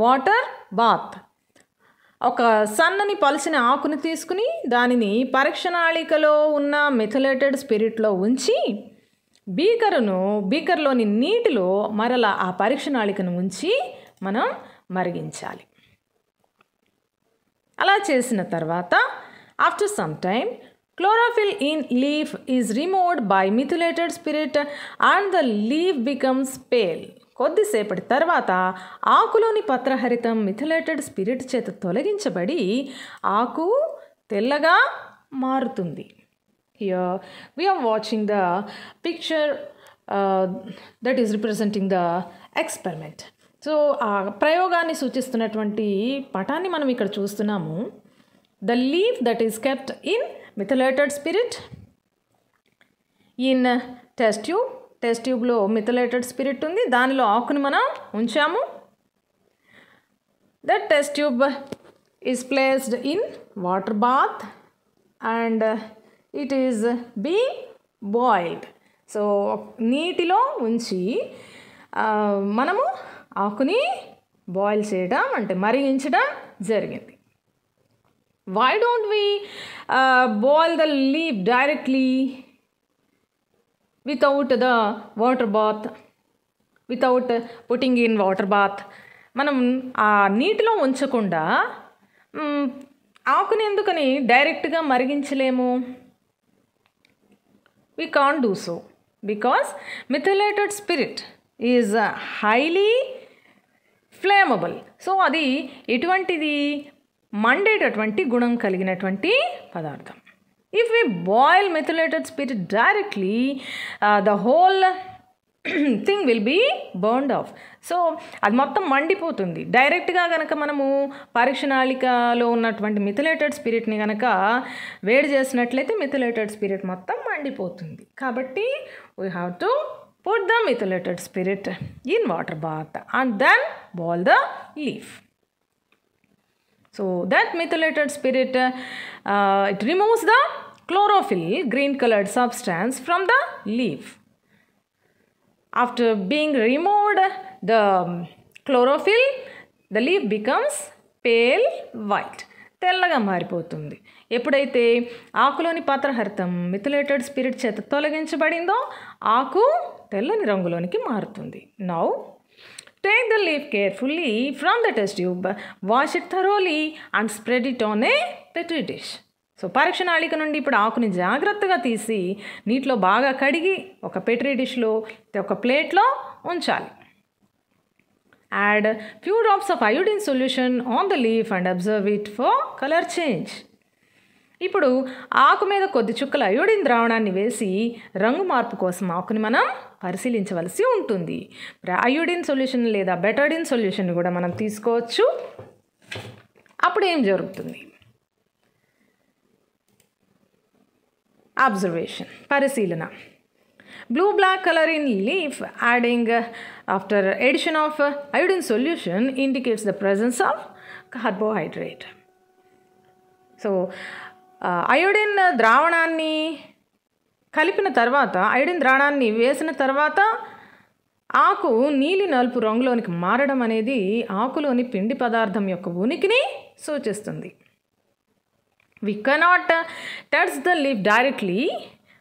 water bath. ఒక సన్నని పలిసిన ఆకుని తీసుకుని దానిని పరీక్షణాళికలో ఉన్న మెథిలేటెడ్ స్పిరిట్లో ఉంచి బీకర్లోని నీటిలో మరలా ఆ పరీక్షణాళికను ఉంచి మనం మరిగించాలి. అలా చేసిన తర్వాత after some time chlorophyll in leaf is removed by methylated spirit and the leaf becomes pale. కొద్దిసేపటి తర్వాత ఆకులోని పత్రహరితం మిథిలేటెడ్ స్పిరిట్ చేత తొలగించబడి ఆకు తెల్లగా మారుతుంది. Here we are watching the picture that is representing the experiment. So ఆ ప్రయోగాన్ని సూచిస్తున్నటువంటి పటాన్ని మనం ఇక్కడ చూస్తున్నాము. The leaf that is kept in methylated spirit in test tube. Test ట్యూబ్లో మిథిలేటెడ్ స్పిరిట్ ఉంది, దానిలో ఆకుని మనం ఉంచాము. That test tube is placed in water bath and it is being boiled. So నీటిలో ఉంచి మనము ఆకుని బాయిల్ చేయడం అంటే మరిగించడం జరిగింది. Why don't we boil the leaf directly without the water bath, without putting in water bath? మనం ఆ నీటిలో ఉంచకుండా ఆకుని ఎందుకని డైరెక్ట్గా మరిగించలేము? we can't do so because methylated spirit is highly flammable. So అది ఎటువంటిది? మండేటటువంటి గుణం కలిగినటువంటి పదార్థం. If we boil methylated spirit directly, the whole thing will be burned off. So అది మొత్తం మండిపోతుంది. డైరెక్ట్గా కనుక మనము పరీక్షణాళికలో ఉన్నటువంటి మిథిలేటెడ్ స్పిరిట్ని కనుక వేడి చేసినట్లయితే మిథిలేటెడ్ స్పిరిట్ మొత్తం మండిపోతుంది. కాబట్టి we have to put the methylated spirit in water bath and then boil the leaf. So that methylated spirit, it removes the chlorophyll, green colored substance from the leaf. After being removed the chlorophyll, the leaf becomes pale white. తెల్లగా మారిపోతుంది. ఎప్పుడైతే ఆకులోని పత్రహరితం methylated spirit చేత తొలగించబడిందో ఆకు తెల్లని రంగులోనికి మారుతుంది. Now take the leaf carefully from the test tube, wash it thoroughly and spread it on a petri dish. So పరీక్ష నాళిక నుండి ఇప్పుడు ఆకుని జాగ్రత్తగా తీసి నీటిలో బాగా కడిగి ఒక పెట్రీ డిష్లో ఒక ప్లేట్లో ఉంచాలి. Add few drops of iodine solution on the leaf and observe it for color change. ఇప్పుడు ఆకు మీద కొద్ది చుక్కల అయోడిన్ ద్రావణాన్ని వేసి రంగు మార్పు కోసం ఆకుని మనం పరిశీలించవలసి ఉంటుంది. అయోడిన్ సొల్యూషన్ లేదా బెటాడిన్ సొల్యూషన్ కూడా మనం తీసుకోవచ్చు. అప్పుడు ఏం జరుగుతుంది? అబ్జర్వేషన్, పరిశీలన. Blue black colour in leaf adding after addition of iodine solution indicates the presence of carbohydrate. So iodine ద్రావణాన్ని కలిపిన తర్వాత, అయోడిన్ ద్రావణాన్ని వేసిన తర్వాత ఆకు నీలి నలుపు రంగులోనికి మారడం అనేది ఆకులోని పిండి పదార్థం యొక్క ఉనికిని సూచిస్తుంది. We cannot touch the leaf directly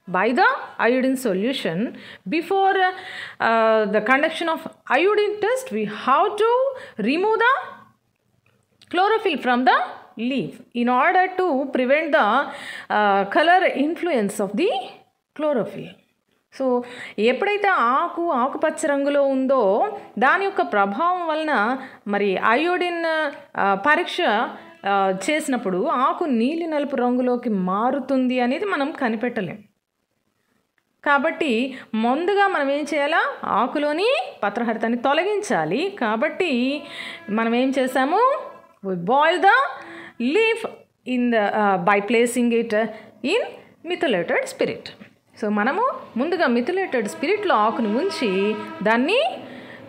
by the iodine solution. Before the conduction of iodine test, we have to remove the chlorophyll from the leaf in order to prevent the color influence of the chlorophyll. So ఎప్పుడైతే ఆకుపచ్చ రంగులో ఉందో దాని యొక్క ప్రభావం వలన మరి iodine పరీక్ష చేసినప్పుడు ఆకు నీలి నలుపు రంగులోకి మారుతుంది అనేది మనం కనిపెట్టలేం. కాబట్టి ముందుగా మనం ఏం చేయాలా? ఆకులోని పత్రహరితాన్ని తొలగించాలి. కాబట్టి మనం ఏం చేసాము? we boil the leaf in the by placing it in methylated spirit. So మనము ముందుగా మిథైలేటెడ్ స్పిరిట్లో ఆకుని ఉంచి దాన్ని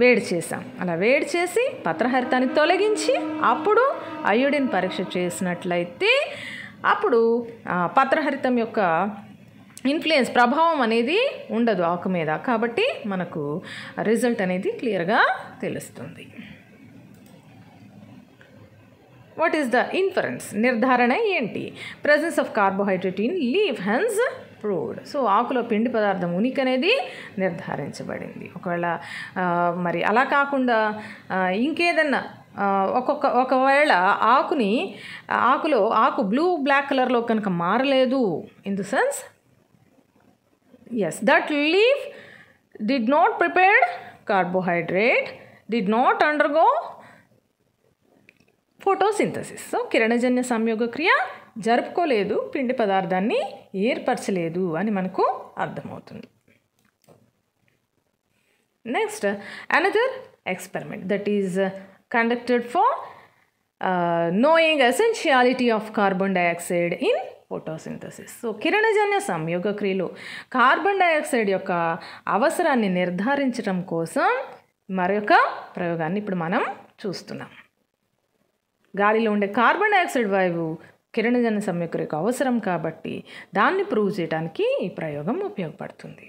వేడి చేసాం. అలా వేడి చేసి పత్రహరితాన్ని తొలగించి అప్పుడు అయోడిన్ పరీక్ష చేసినట్లయితే అప్పుడు పత్రహరితం యొక్క ఇన్ఫ్లుయెన్స్, ప్రభావం అనేది ఉండదు ఆకు మీద. కాబట్టి మనకు రిజల్ట్ అనేది క్లియర్గా తెలుస్తుంది. What is the inference? నిర్ధారణ ఏంటి? Presence of carbohydrate in leaf hence proved. So ఆకులో పిండి పదార్థం ఉనికి అనేది నిర్ధారించబడింది. ఒకవేళ మరి అలా కాకుండా ఇంకేదన్నా ఒకవేళ ఆకు బ్లూ బ్లాక్ కలర్లో కనుక మారలేదు, in the sense yes, that leaf did not prepared carbohydrate, did not undergo photosynthesis. So కిరణజన్య సంయోగ క్రియ జరుపుకోలేదు, పిండి పదార్థాన్ని ఏర్పరచలేదు అని మనకు అర్థమవుతుంది. Next another experiment that is conducted for knowing essentiality of carbon dioxide in photosynthesis. So కిరణజన్య సంయోగ క్రియలో కార్బన్ డైఆక్సైడ్ యొక్క అవసరాన్ని నిర్ధారించడం కోసం మరొక ప్రయోగాన్ని ఇప్పుడు మనం చూస్తున్నాం. గాలిలో ఉండే కార్బన్ డైఆక్సైడ్ వాయువు కిరణజన్య సంయోగ క్రియకు అవసరం కాబట్టి దాన్ని ప్రూవ్ చేయడానికి ఈ ప్రయోగం ఉపయోగపడుతుంది.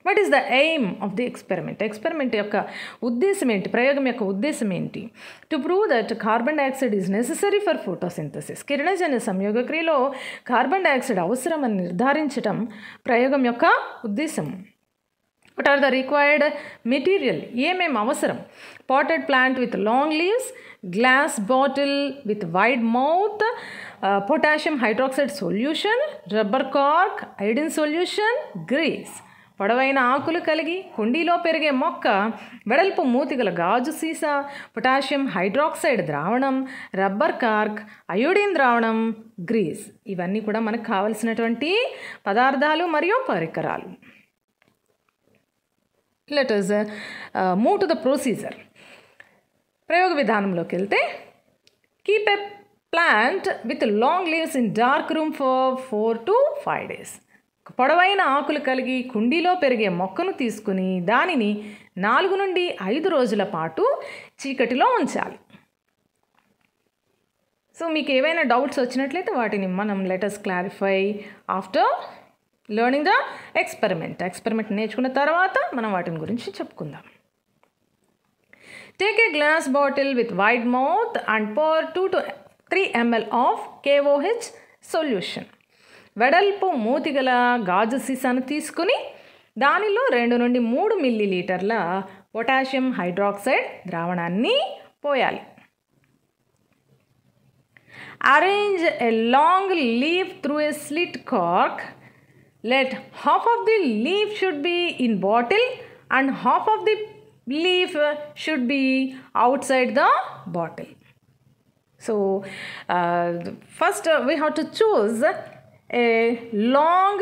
What is the aim of the experiment? Experiment యొక్క ఉద్దేశం ఏంటి? ప్రయోగం యొక్క ఉద్దేశం ఏంటి? To prove that carbon dioxide is necessary for photosynthesis. కిరణజన్య సంయోగ క్రియలో కార్బన్ డైఆక్సైడ్ అవసరం అని నిర్ధారించడం ప్రయోగం యొక్క ఉద్దేశం. What are the required material? ఏమేమి అవసరం? Potted plant with long leaves, glass bottle with wide mouth, potassium hydroxide solution, rubber cork, iodine solution, grease. పొడవైన ఆకులు కలిగి కుండీలో పెరిగే మొక్క, వెడల్పు మూతిగల గాజు సీసా, పొటాషియం హైడ్రాక్సైడ్ ద్రావణం, రబ్బర్ కార్క్, అయోడిన్ ద్రావణం, గ్రీస్. ఇవన్నీ కూడా మనకు కావలసినటువంటి పదార్థాలు మరియు పరికరాలు. Let us move to the procedure. ప్రయోగ విధానంలోకి వెళ్తే, keep a plant with long leaves in dark room for 4 to 5 days. పొడవైన ఆకులు కలిగి కుండీలో పెరిగే మొక్కను తీసుకుని దానిని 4 నుండి 5 రోజుల పాటు చీకటిలో ఉంచాలి. సో మీకు ఏవైనా డౌట్స్ వచ్చినట్లయితే వాటిని మనం letters clarify after learning the experiment నేర్చుకున్న తర్వాత మనం వాటిని గురించి చెప్పుకుందాం. Take a glass bottle with wide mouth and pour 2 to 3 ml of KOH solution. వెడల్పు మూతిగల గాజు సీసాను తీసుకుని దానిలో 2 నుండి 3 మిల్లీలీటర్ల పొటాషియం హైడ్రాక్సైడ్ ద్రావణాన్ని పోయాలి. Arrange a long leaf through a slit cork. Let half of the leaf should be in bottle and half of the leaf should be outside the bottle. So first we have to choose a long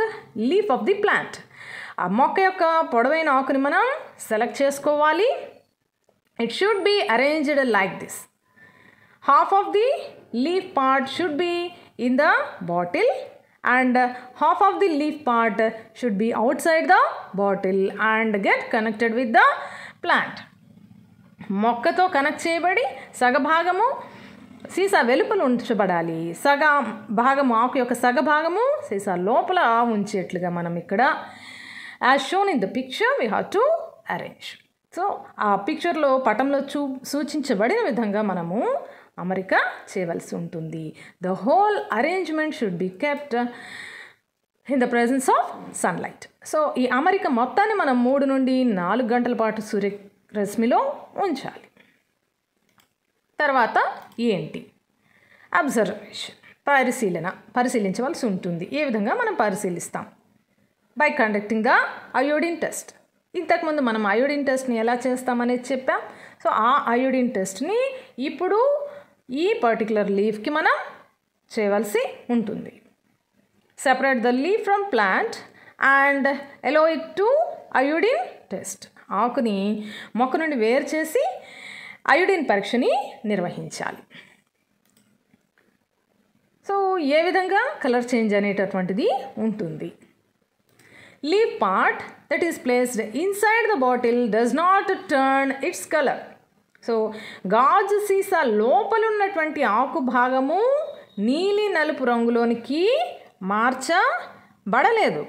leaf of the plant. ఆ మొక్క యొక్క పొడవైన ఆకుని మనం select చేసుకోవాలి. It should be arranged like this. Half of the leaf part should be in the bottle and half of the leaf part should be outside the bottle and get connected with the plant. మొక్కతో connect చేయబడి సగభాగము సీసా వెలుపల ఉంచబడాలి. భాగము ఆకు యొక్క సగభాగము సీసా లోపల ఉంచేట్లుగా మనం ఇక్కడ as shown in the picture we have to arrange. So ఆ పిక్చర్లో పటంలో సూచించబడిన విధంగా మనము అమరిక చేయవలసి ఉంటుంది. The whole arrangement should be kept in the presence of sunlight. So ఈ అమరిక మొత్తాన్ని మనం 3 నుండి 4 గంటల పాటు సూర్యరశ్మిలో ఉంచాలి. తర్వాత ఏంటి? అబ్జర్వేషన్, పరిశీలించవలసి ఉంటుంది. ఏ విధంగా మనం పరిశీలిస్తాం? By conducting the iodine test. ఇంతకుముందు మనం అయోడిన్ టెస్ట్ని ఎలా చేస్తామనేది చెప్పాం. సో ఆ అయోడిన్ టెస్ట్ని ఇప్పుడు ఈ పర్టికులర్ లీఫ్కి మనం చేయవలసి ఉంటుంది. Separate the leaf from plant and allow it to iodine test. ఆకుని మొక్క నుండి వేరు చేసి అయోడిన్ పరీక్షని నిర్వహించాలి. సో ఏ విధంగా కలర్ చేంజ్ అనేటటువంటిది ఉంటుంది. Leaf part that is placed inside the bottle does not turn its color. So గాజు సీసా లోపల ఉన్నటువంటి ఆకు భాగము నీలి నలుపు రంగులోనికి మార్చబడలేదు.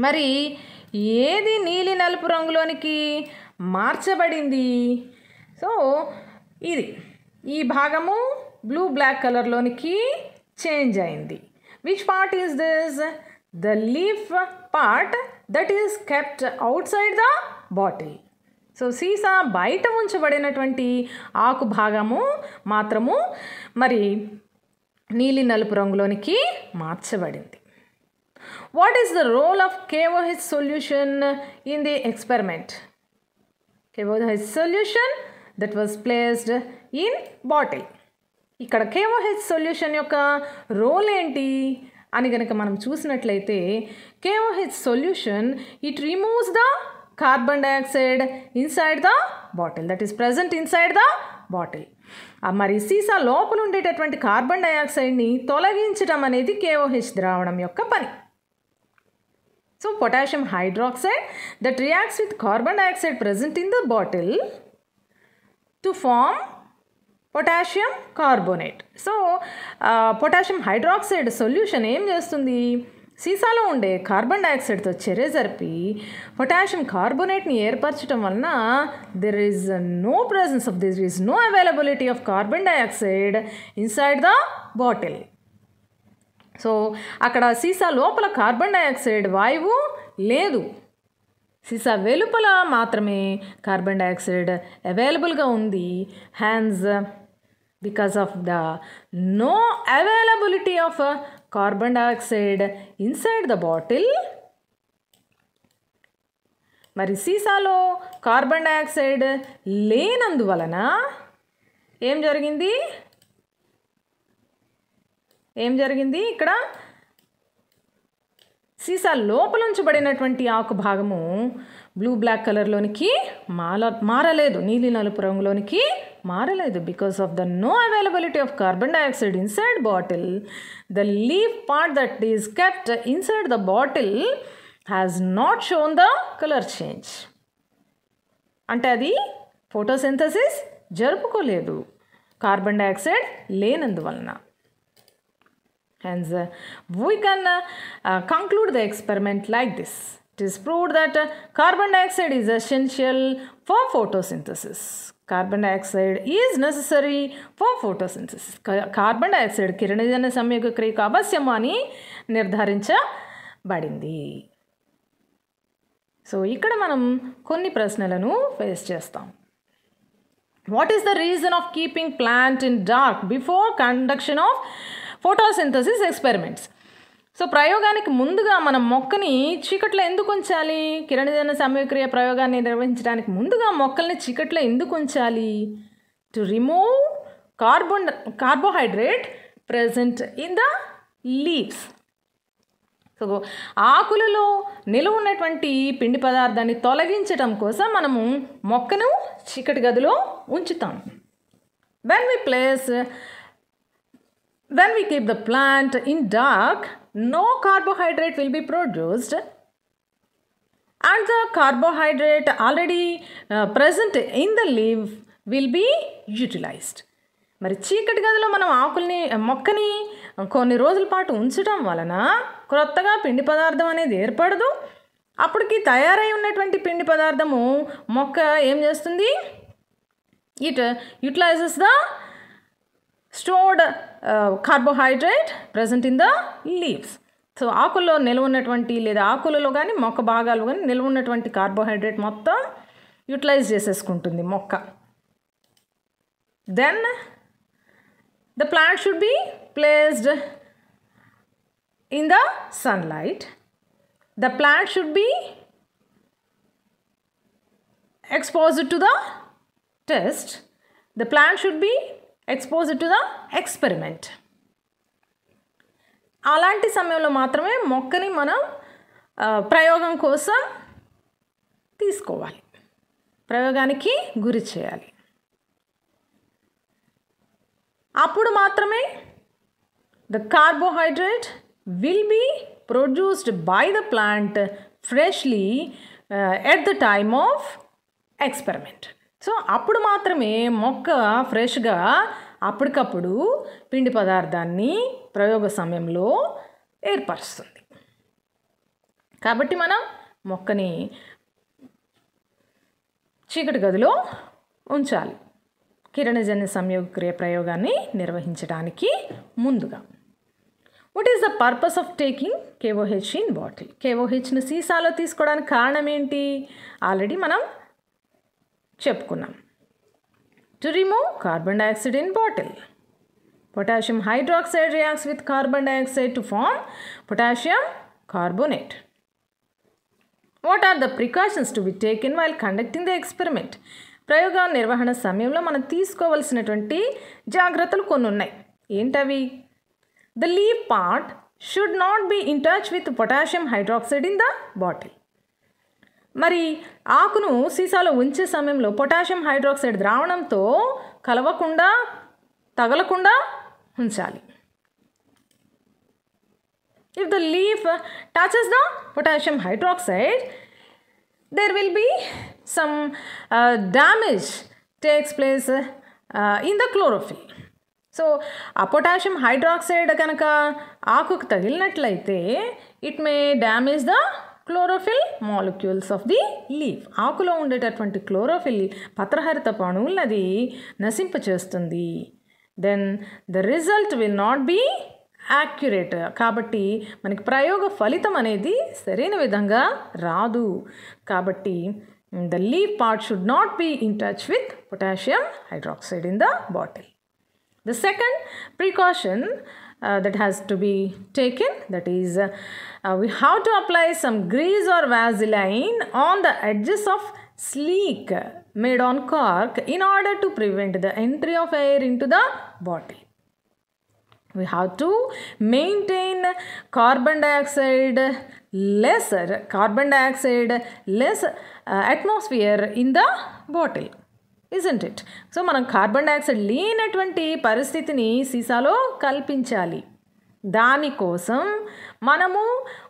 మరి ఏది నీలి నలుపు రంగులోనికి మార్చబడింది? సో ఈ భాగము బ్లూ బ్లాక్ కలర్లోనికి చేంజ్ అయింది. Which part is this? The leaf part that is kept outside the bottle. So సీసా బయట ఉంచబడినటువంటి ఆకు భాగము మాత్రము మరి నీలి నలుపు రంగులోనికి మార్చబడింది. What is the role of KOH solution in the experiment? KOH solution that was placed in bottle. ఇక్కడ KOH solution యొక్క రోల్ ఏంటి అని కనుక మనం చూసినట్లయితే KOH solution it removes the carbon dioxide inside the bottle that is present inside the bottle. మరి సీసా లోపల ఉండేటటువంటి కార్బన్ డైఆక్సైడ్ని తొలగించడం అనేది KOH ద్రావణం యొక్క పని. So potassium hydroxide that reacts with carbon dioxide present in the bottle to form potassium carbonate. So potassium hydroxide solution ఏం చేస్తుంది? సీసాలో ఉండే కార్బన్ డైఆక్సైడ్తో చర్య జరిపి పొటాషియం కార్బోనేట్ని ఏర్పరచడం వలన there is no availability of carbon dioxide inside the bottle. So అక్కడ సీసా లోపల కార్బన్ డైఆక్సైడ్ వాయువు లేదు. సీసా వెలుపల మాత్రమే కార్బన్ డైఆక్సైడ్ అవైలబుల్గా ఉంది. హ్యాన్స్ because of the no availability of carbon dioxide inside the bottle. మరి సీసాలో కార్బన్ డైఆక్సైడ్ లేనందువలన ఏం జరిగింది ఇక్కడ సీసా లోపల ఉంచబడినటువంటి ఆకు భాగము బ్లూ బ్లాక్ కలర్లోనికి మారలేదు, నీలి నలుపు రంగులోనికి మారలేదు. Because of the no availability of carbon dioxide inside bottle, the leaf part that is kept inside the bottle has not shown the colour change. అంటే అది ఫోటోసింథసిస్ జరుపుకోలేదు కార్బన్ డైఆక్సైడ్ లేనందువలన. Hence, we can conclude the experiment like this. It is proved that carbon dioxide is essential for photosynthesis. Carbon dioxide is necessary for photosynthesis. Carbon dioxide కిరణజన్య సంయోగ క్రియకు అవశ్యము అని నిర్ధారించబడింది. So ఇక్కడ మనం కొన్ని ప్రశ్నలను ఫేస్ చేస్తాం. What is the reason of keeping plant in dark before conduction of photosynthesis experiments? So ప్రయోగానికి ముందుగా మనం మొక్కని చీకట్లో ఎందుకు ఉంచాలి? కిరణజన్య సంయోగక్రియ ప్రయోగాన్ని నిర్వహించడానికి ముందుగా మొక్కల్ని చీకట్లో ఎందుకు ఉంచాలి? To remove carbohydrate present in the leaves. So ఆకులలో నిలువ ఉన్నటువంటి పిండి పదార్థాన్ని తొలగించడం కోసం మనము మొక్కను చీకటి గదిలో ఉంచుతాం. When we keep the plant in dark, no carbohydrate will be produced, and the carbohydrate already present in the leaf will be utilized. మరి చీకటి గదిలో మనం మొక్కని కొన్ని రోజుల పాటు ఉంచడం వలన క్రొత్తగా పిండి పదార్థం అనేది ఏర్పడదు. అప్పటికి తయారై ఉన్నటువంటి పిండి పదార్థము మొక్క ఏం చేస్తుంది? It utilises the stored carbohydrate present in the leaves. So ఆకుల్లో నిల్వ ఉన్నటువంటి లేదా ఆకులలో కానీ మొక్క భాగాలు కానీ నిల్వ ఉన్నటువంటి కార్బోహైడ్రేట్ మొత్తం యూటిలైజ్ చేసేసుకుంటుంది మొక్క. Then the plant should be placed in the sunlight. The plant should be exposed to the test. The plant should be exposed to the experiment. అలాంటి సమయంలో మాత్రమే మొక్కని మనం ప్రయోగం కోసం తీసుకోవాలి, ప్రయోగానికి గురి చేయాలి. అప్పుడు మాత్రమే the carbohydrate will be produced by the plant freshly at the time of experiment. So అప్పుడు మాత్రమే మొక్క ఫ్రెష్గా అప్పటికప్పుడు పిండి పదార్థాన్ని ప్రయోగ సమయంలో ఏర్పరుస్తుంది. కాబట్టి మనం మొక్కని చీకటి గదిలో ఉంచాలి కిరణజన్య సంయోగక్రియ ప్రయోగాన్ని నిర్వహించడానికి ముందుగా. What is the purpose of taking KOH in bottle? KOHని సీసాలో తీసుకోవడానికి కారణం ఏంటి? ఆల్రెడీ మనం చెప్పుకున్నాం. To remove carbon dioxide in bottle. Potassium hydroxide reacts with carbon dioxide to form potassium carbonate. What are the precautions to be taken while conducting the experiment? ప్రయోగ నిర్వహణ సమయంలో మనం తీసుకోవాల్సినటువంటి జాగ్రత్తలు కొన్ని ఉన్నాయి. ఏంటవి? The leaf part should not be in touch with potassium hydroxide in the bottle. మరి ఆకును సీసాలో ఉంచే సమయంలో పొటాషియం హైడ్రాక్సైడ్ ద్రావణంతో కలవకుండా తగలకుండా ఉంచాలి. If the leaf touches the potassium hydroxide, there will be some damage takes place in the chlorophyll. So ఆ పొటాషియం హైడ్రాక్సైడ్ కనుక ఆకుకు తగిలినట్లయితే it may damage the chlorophyll molecules of the leaf. ఆకులో ఉండేటటువంటి క్లోరోఫిల్ పత్రహరిత అణువులది నశింపచేస్తుంది. Then the result will not be accurate. కాబట్టి మనకి ప్రయోగ ఫలితం అనేది సరైన విధంగా రాదు. కాబట్టి the leaf part should not be in touch with potassium hydroxide in the bottle. The second precaution that has to be taken, that is we have to apply some grease or vaseline on the edges of sleek made on cork in order to prevent the entry of air into the bottle. We have to maintain carbon dioxide less atmosphere in the bottle. Isn't it? So మనం carbon dioxide లేనటువంటి పరిస్థితిని సీసాలో కల్పించాలి. దానికోసం మనము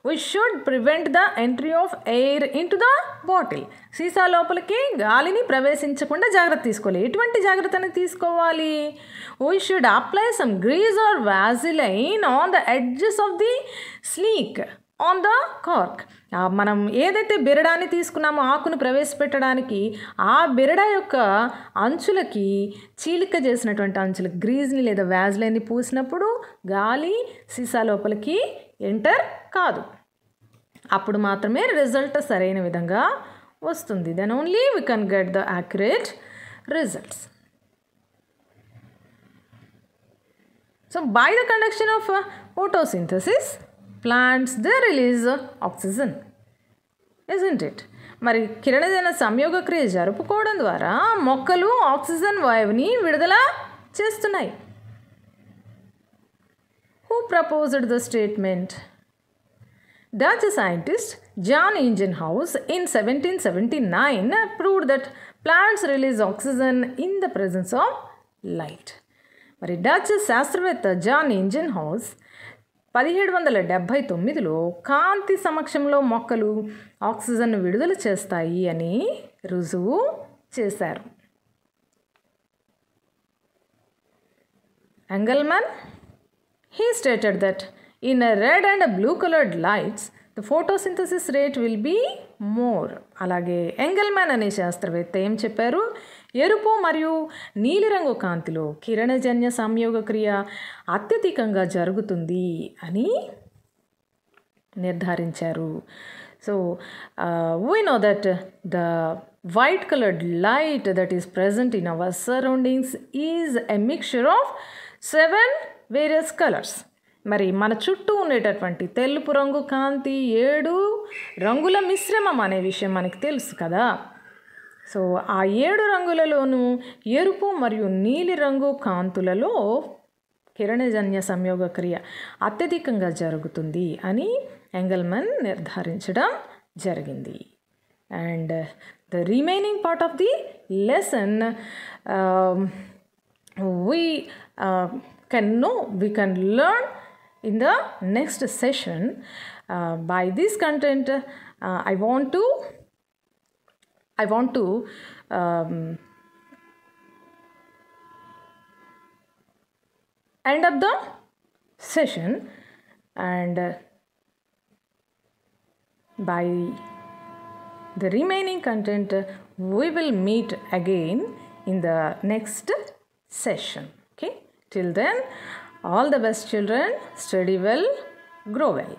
we should prevent the entry of air into the bottle. సీసా లోపలికి గాలిని ప్రవేశించకుండా జాగ్రత్త తీసుకోవాలి. ఎటువంటి జాగ్రత్తని తీసుకోవాలి? We should apply some grease or vaseline on the edges of the sleek on the cork. మనం ఏదైతే బిరడాన్ని తీసుకున్నామో ఆకును ప్రవేశపెట్టడానికి, ఆ బిరడ యొక్క అంచులకి, చీలిక చేసినటువంటి అంచులకి గ్రీజ్ని లేదా వ్యాజ్లైన్ని పూసినప్పుడు గాలి సీసా లోపలికి ఎంటర్ కాదు. అప్పుడు మాత్రమే రిజల్ట్ సరైన విధంగా వస్తుంది. Then only we can get the accurate results. So by the conduction of photosynthesis plants they release oxygen, isn't it? మరి కిరణజన సంయోగ క్రియ జరుపుకోవడం ద్వారా మొక్కలు ఆక్సిజన్ వాయువుని విడుదల చేస్తున్నాయి. Who proposed the statement? Dutch scientist Jan Ingenhousz in 1779 proved that plants release oxygen in the presence of light. మరి డచ్ శాస్త్రవేత్త జాన్ ఇంజెన్హౌస్ 1779లో కాంతి సమక్షంలో మొక్కలు ఆక్సిజన్ విడుదల చేస్తాయి అని రుజువు చేశారు. ఎంగెల్మన్ he stated that in a red and a blue colored lights the photosynthesis rate will be more. అలాగే ఎంగెల్మన్ అనే శాస్త్రవేత్త ఏం చెప్పారు? ఎరుపు మరియు నీలిరంగు కాంతిలో కిరణజన్య సంయోగ క్రియ అత్యధికంగా జరుగుతుంది అని నిర్ధారించారు. So we know that the white colored light that is present in our surroundings is a mixture of 7 various colors. మరి మన చుట్టూ ఉండేటటువంటి తెలుపు రంగు కాంతి 7 రంగుల మిశ్రమం అనే విషయం మనకి తెలుసు కదా. సో ఆ 7 రంగులలోనూ ఎరుపు మరియు నీలి రంగు కాంతులలో కిరణజన్య సంయోగ క్రియ అత్యధికంగా జరుగుతుంది అని ఎంగెల్మన్ నిర్ధారించడం జరిగింది. And the remaining part of the lesson we can learn in the next session. By this content I want to end up the session, and by the remaining content we will meet again in the next session. Okay, till then, all the best children, study well, grow well.